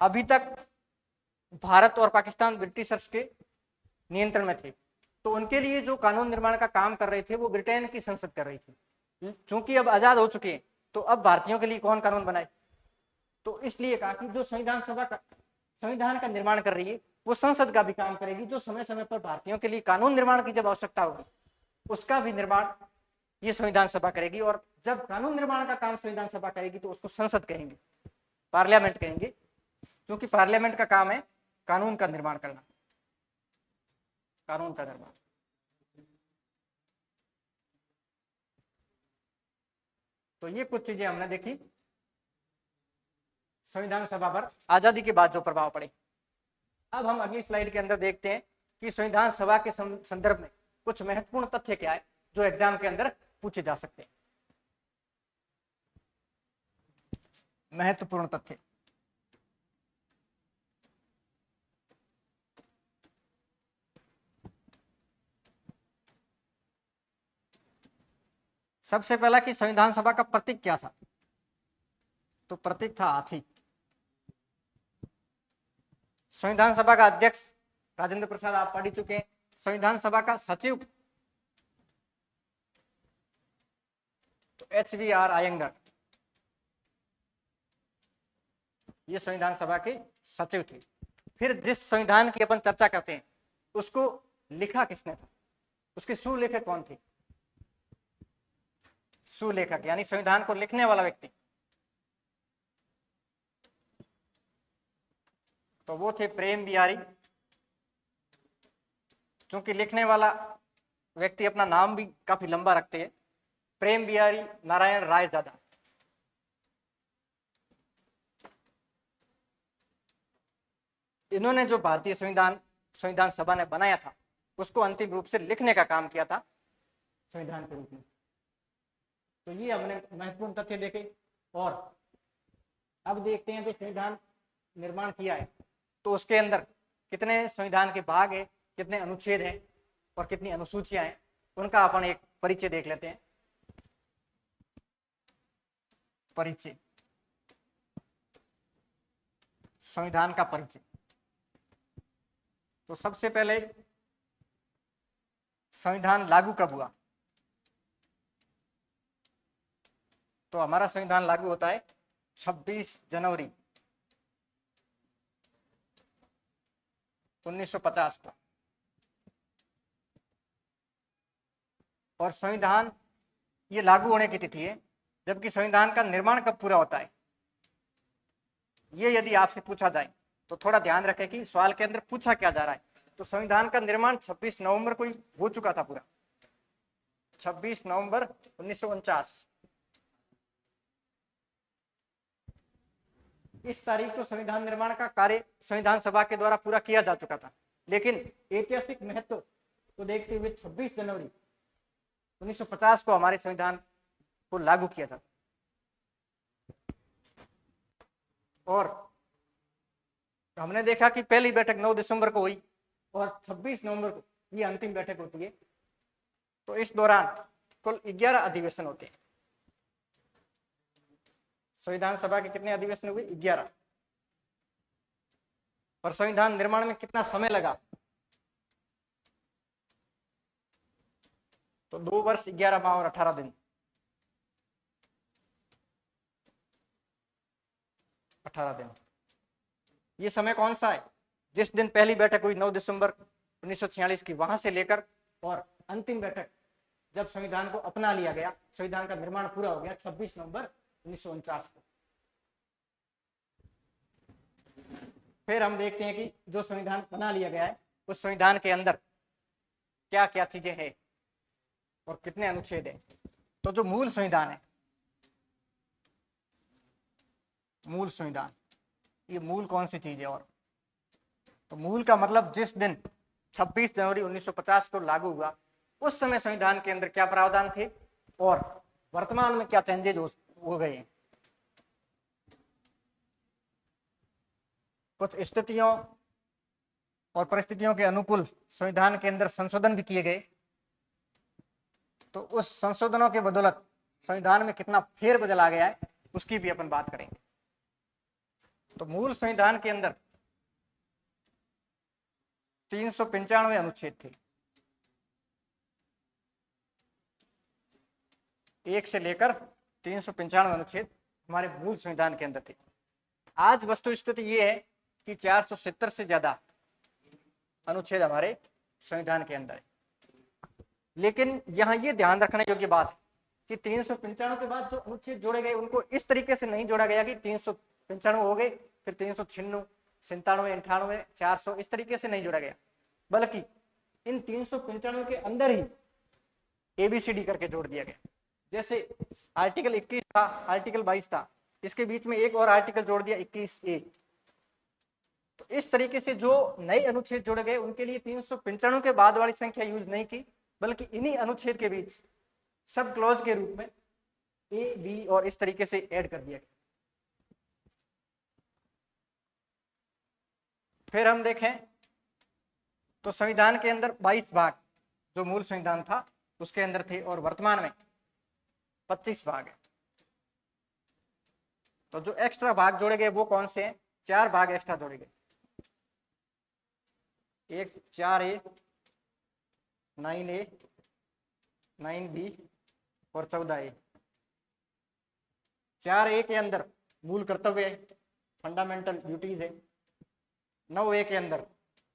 अभी तक भारत और पाकिस्तान ब्रिटिशर्स के नियंत्रण में थे, तो उनके लिए जो कानून निर्माण का काम कर रहे थे वो ब्रिटेन की संसद कर रही थी। चूंकि अब आजाद हो चुके हैं तो अब भारतीयों के लिए कौन कानून बनाए? तो इसलिए कहा कि जो संविधान सभा का संविधान का निर्माण कर रही है वो संसद का भी काम करेगी। जो समय समय पर भारतीयों के लिए कानून निर्माण की जब आवश्यकता होगी उसका भी निर्माण ये संविधान सभा करेगी। और जब कानून निर्माण का काम संविधान सभा करेगी तो उसको संसद कहेंगे, पार्लियामेंट कहेंगे, क्योंकि पार्लियामेंट का काम है कानून का निर्माण करना, कानून का निर्माण। तो ये कुछ चीजें हमने देखी संविधान सभा पर आजादी के बाद जो प्रभाव पड़े। अब हम अगली स्लाइड के अंदर देखते हैं कि संविधान सभा के संदर्भ में कुछ महत्वपूर्ण तथ्य क्या है जो एग्जाम के अंदर पूछे जा सकते हैं। महत्वपूर्ण तथ्य, सबसे पहला कि संविधान सभा का प्रतीक क्या था? तो प्रतीक था हाथी। संविधान सभा का अध्यक्ष राजेंद्र प्रसाद आप पढ़ चुके हैं। संविधान सभा का सचिव तो HVR अयंगर, ये संविधान सभा के सचिव थे। फिर जिस संविधान की अपन चर्चा करते हैं उसको लिखा किसने था? उसके सुलेखक कौन थे? सुलेखक यानी संविधान को लिखने वाला व्यक्ति, तो वो थे प्रेम बिहारी। चूंकि लिखने वाला व्यक्ति अपना नाम भी काफी लंबा रखते हैं, प्रेम बिहारी नारायण रायजादा। इन्होंने जो भारतीय संविधान सभा ने बनाया था उसको अंतिम रूप से लिखने का काम किया था संविधान के रूप में। तो ये हमने महत्वपूर्ण तथ्य देखे। और अब देखते हैं जो संविधान निर्माण किया है तो उसके अंदर कितने संविधान के भाग है, कितने अनुच्छेद हैं और कितनी अनुसूचियां हैं, उनका अपन एक परिचय देख लेते हैं। परिचय, संविधान का परिचय। तो सबसे पहले संविधान लागू कब हुआ? तो हमारा संविधान लागू होता है 26 जनवरी 1950 को। और संविधान ये लागू होने की तिथि है, जबकि संविधान का निर्माण कब पूरा होता है ये यदि आपसे पूछा जाए तो थोड़ा ध्यान रखें कि सवाल के अंदर पूछा क्या जा रहा है। तो संविधान का निर्माण 26 नवंबर को ही हो चुका था पूरा, 26 नवंबर 1949। इस तारीख को संविधान निर्माण का कार्य संविधान सभा के द्वारा पूरा किया जा चुका था। लेकिन ऐतिहासिक महत्व को देखते हुए 26 जनवरी 1950 को हमारे संविधान को लागू किया था। और हमने देखा कि पहली बैठक 9 दिसंबर को हुई और 26 नवंबर को ये अंतिम बैठक होती है। तो इस दौरान कुल 11 अधिवेशन होते हैं। संविधान सभा के कितने अधिवेशन हुए? 11। और संविधान निर्माण में कितना समय लगा? तो 2 वर्ष 11 माह और 18 दिन। 18 दिन। ये समय कौन सा है? जिस दिन पहली बैठक हुई 9 दिसंबर 1946 की, वहां से लेकर और अंतिम बैठक जब संविधान को अपना लिया गया, संविधान का निर्माण पूरा हो गया 26 नवंबर 1949 को। फिर हम देखते हैं कि जो संविधान बना लिया गया है उस संविधान के अंदर क्या क्या चीजें हैं और कितने अनुच्छेद हैं। तो जो मूल संविधान है, मूल संविधान, ये मूल कौन सी चीज है? और तो मूल का मतलब जिस दिन 26 जनवरी 1950 को लागू हुआ उस समय संविधान के अंदर क्या प्रावधान थे और वर्तमान में क्या चेंजेज हो गए हैं। कुछ स्थितियों और परिस्थितियों के अनुकूल संविधान के अंदर संशोधन भी किए गए। तो उस संशोधनों के बदौलत संविधान में कितना फेरबदल आ गया है उसकी भी अपन बात करेंगे। तो मूल संविधान के अंदर 395 अनुच्छेद थे, 1 से लेकर 395 अनुच्छेद हमारे मूल संविधान के अंदर थे। आज वस्तु स्थिति ये है कि 470 से ज्यादा अनुच्छेद हमारे संविधान के अंदर है। लेकिन यहाँ ये ध्यान रखने योग्य बात है कि 395 के बाद जो अनुच्छेद जोड़े गए उनको इस तरीके से नहीं जोड़ा गया कि 395 हो गए फिर 396, 97, 98, 400, इस तरीके से नहीं जोड़ा गया, बल्कि इन 395 के अंदर ही ABCD करके जोड़ दिया गया। जैसे आर्टिकल 21 था, आर्टिकल 22 था, इसके बीच में एक और आर्टिकल जोड़ दिया 21A। तो इस तरीके से जो नए अनुच्छेद जोड़े गए उनके लिए 395 के बाद वाली संख्या यूज नहीं की, बल्कि इन्हीं अनुच्छेद के बीच सब क्लॉज के रूप में A, B और इस तरीके से ऐड कर दिया गया। फिर हम देखें तो संविधान के अंदर 22 भाग जो मूल संविधान था उसके अंदर थे और वर्तमान में 25 भाग है। तो जो एक्स्ट्रा भाग जोड़े गए वो कौन से हैं? 4 भाग एक्स्ट्रा जोड़े गए, एक 4A, 9A, 9B और 14A। 4A के अंदर मूल कर्तव्य है, फंडामेंटल ड्यूटीज है। 9A के अंदर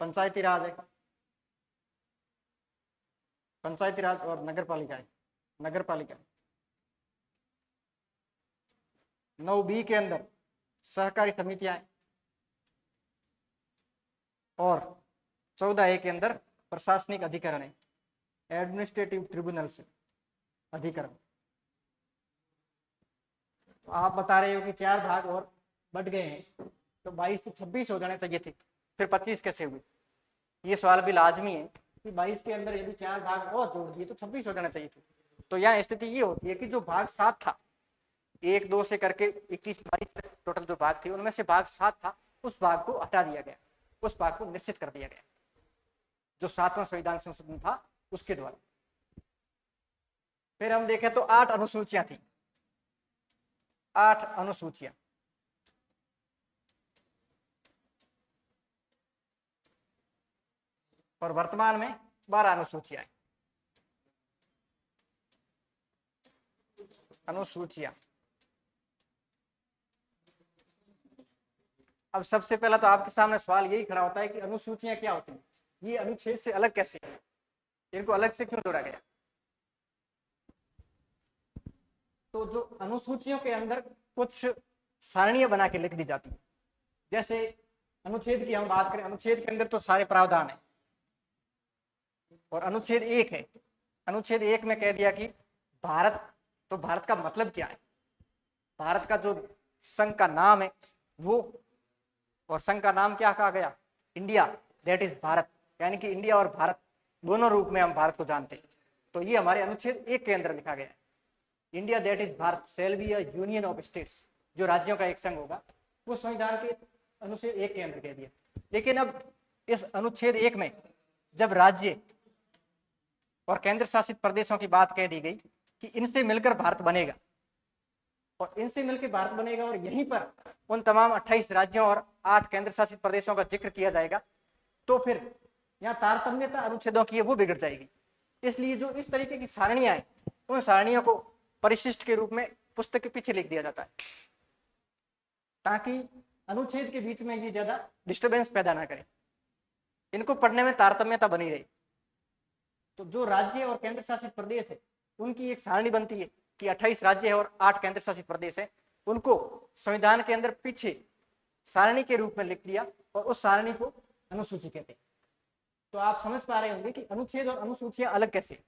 पंचायती राज है, पंचायती राज और नगर पालिका है, नगर पालिका। 9B के अंदर सहकारी समितियां हैं और 14A के अंदर प्रशासनिक अधिकरण है, एडमिनिस्ट्रेटिव ट्रिब्यूनल से अधिकरण। तो आप बता रहे हो कि 4 भाग और बढ़ गए हैं, तो 22 से 26 हो जाने चाहिए थे, फिर 25 कैसे हुए? ये सवाल भी लाजमी है कि 22 के अंदर यदि 4 भाग और जोड़ दिए तो 26 हो जाना चाहिए थे। तो यहाँ स्थिति ये होती है कि जो भाग 7 था, 1, 2 से करके 21, 22 तक टोटल जो भाग थे उनमें से भाग 7 था, उस भाग को हटा दिया गया, उस भाग को निश्चित कर दिया गया जो 7वां संविधान संशोधन था उसके द्वारा। फिर हम देखें तो 8 अनुसूचियां थी, 8 अनुसूचियां। और वर्तमान में 12 अनुसूचियां। अनुसूचियां अब सबसे पहला तो आपके सामने सवाल यही खड़ा होता है कि अनुसूचियां क्या होती हैं, ये अनुच्छेद से अलग कैसे है, इनको अलग से क्यों जोड़ा गया? तो जो अनुसूचियों के अंदर कुछ सारणियां बना के लिख दी जाती है। जैसे अनुच्छेद की हम बात करें, अनुच्छेद के अंदर तो सारे प्रावधान है और अनुच्छेद 1 है। अनुच्छेद 1 में कह दिया कि भारत, तो भारत का मतलब क्या है? भारत का जो संघ का नाम है वो, और संघ का नाम क्या कहा गया? इंडिया, दैट इज भारत, यानी कि इंडिया और भारत दोनों रूप में हम भारत को जानते हैं। तो ये हमारे अनुच्छेद 1 के अंदर लिखा गया है, India that is Bharat shall be a union of states, जो राज्यों का एक संघ होगा, वो संविधान के अनुच्छेद 1 के अंदर कह दिया। लेकिन अब इस अनुच्छेद 1 में जब राज्य और केंद्र शासित प्रदेशों की बात कह दी गई कि इनसे मिलकर भारत बनेगा, और इनसे मिलकर भारत बनेगा, और यहीं पर उन तमाम 28 राज्यों और 8 केंद्र शासित प्रदेशों का जिक्र किया जाएगा, तो फिर यहाँ तारतम्यता अनुच्छेदों की है वो बिगड़ जाएगी। इसलिए जो इस तरीके की सारणियां हैं, उन सारणियों को परिशिष्ट के रूप में पुस्तक के पीछे लिख दिया जाता है, ताकि अनुच्छेद के बीच में ये ज्यादा डिस्टरबेंस पैदा ना करें, इनको पढ़ने में तारतम्यता बनी रहे। तो जो राज्य और केंद्र शासित प्रदेश है उनकी एक सारणी बनती है कि 28 राज्य है और 8 केंद्र शासित प्रदेश है, उनको संविधान के अंदर पीछे सारणी के रूप में लिख दिया, और उस सारणी को अनुसूची कहते हैं। तो आप समझ पा रहे होंगे कि अनुच्छेद और अनुसूचियां अलग कैसे।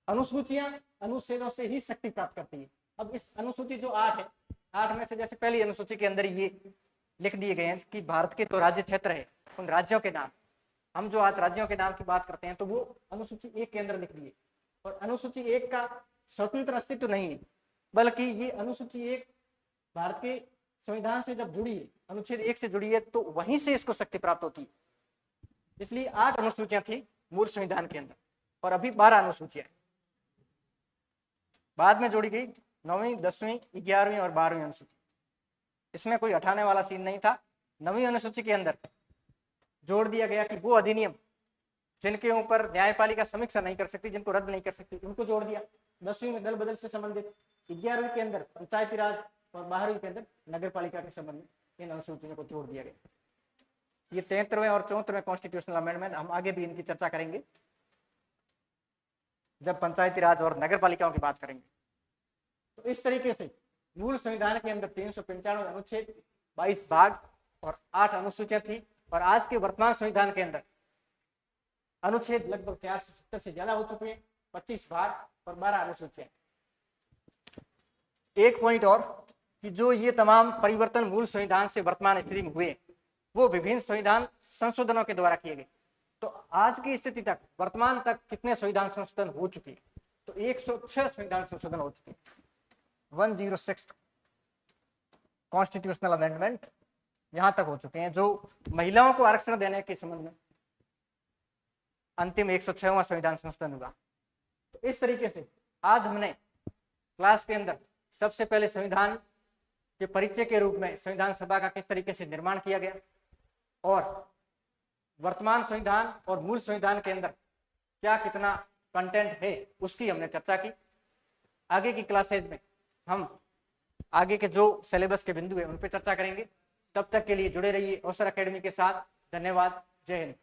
अनुसूचियां अनुच्छेदों से ही शक्ति प्राप्त करती है। अब इस अनुसूची जो 8 है, 8 में से जैसे पहली अनुसूची के अंदर ये लिख दिए गए हैं कि भारत के तो राज्य क्षेत्र है, उन राज्यों के नाम, हम जो आज राज्यों के नाम की बात करते हैं तो वो अनुसूची 1 के अंदर लिख दिए। और अनुसूची 1 का स्वतंत्र अस्तित्व नहीं है, बल्कि ये अनुसूची 1 भारत के संविधान से जब जुड़ी है, अनुच्छेद 1 से जुड़ी है, तो वहीं से इसको शक्ति प्राप्त होती है। इसलिए 8 अनुसूचियां थी मूल संविधान के अंदर, और अभी 12 अनुसूचियां बाद में जोड़ी गई, 9वीं 10वीं 11वीं और 12वीं अनुसूची। इसमें कोई हटाने वाला सीन नहीं था। 9वीं अनुसूची के अंदर जोड़ दिया गया कि वो अधिनियम जिनके ऊपर न्यायपालिका समीक्षा नहीं कर सकती, जिनको रद्द नहीं कर सकती, उनको जोड़ दिया। 10वीं में दल बदल से संबंधित, 11वीं के अंदर पंचायती राज, और 12वीं के अंदर नगर पालिका के संबंध में इन अनुसूचियों को जोड़ दिया गया। ये 73वें और 74वें कॉन्स्टिट्यूशनल अमेंडमेंट, हम आगे भी इनकी चर्चा करेंगे जब पंचायती राज और नगर पालिकाओं की बात करेंगे। तो इस तरीके से मूल संविधान के अंदर 395 अनुच्छेद, 22 भाग और 8 अनुसूचियां थी, और आज के वर्तमान संविधान के अंदर अनुच्छेद लगभग 470 से ज्यादा हो चुके हैं, 25 भाग और 12 अनुसूचियां। एक पॉइंट और कि जो ये तमाम परिवर्तन मूल संविधान से वर्तमान स्थिति में हुए, वो विभिन्न संविधान संशोधनों के द्वारा किए गए। तो आज की स्थिति तक, वर्तमान तक कितने संविधान संशोधन हो चुके हैं? तो 106 संविधान संशोधन हो चुके हैं। 106 कॉन्स्टिट्यूशनल अमेंडमेंट यहां तक हो चुके हैं, जो महिलाओं को आरक्षण देने के संबंध में अंतिम 106वां संविधान संशोधन हुआ। तो इस तरीके से आज हमने क्लास के अंदर सबसे पहले संविधान के परिचय के रूप में संविधान सभा का किस तरीके से निर्माण किया गया, और वर्तमान संविधान और मूल संविधान के अंदर क्या कितना कंटेंट है उसकी हमने चर्चा की। आगे की क्लासेज में हम आगे के जो सिलेबस के बिंदु है उन पर चर्चा करेंगे। तब तक के लिए जुड़े रहिए अवसर एकेडमी के साथ। धन्यवाद। जय हिंद।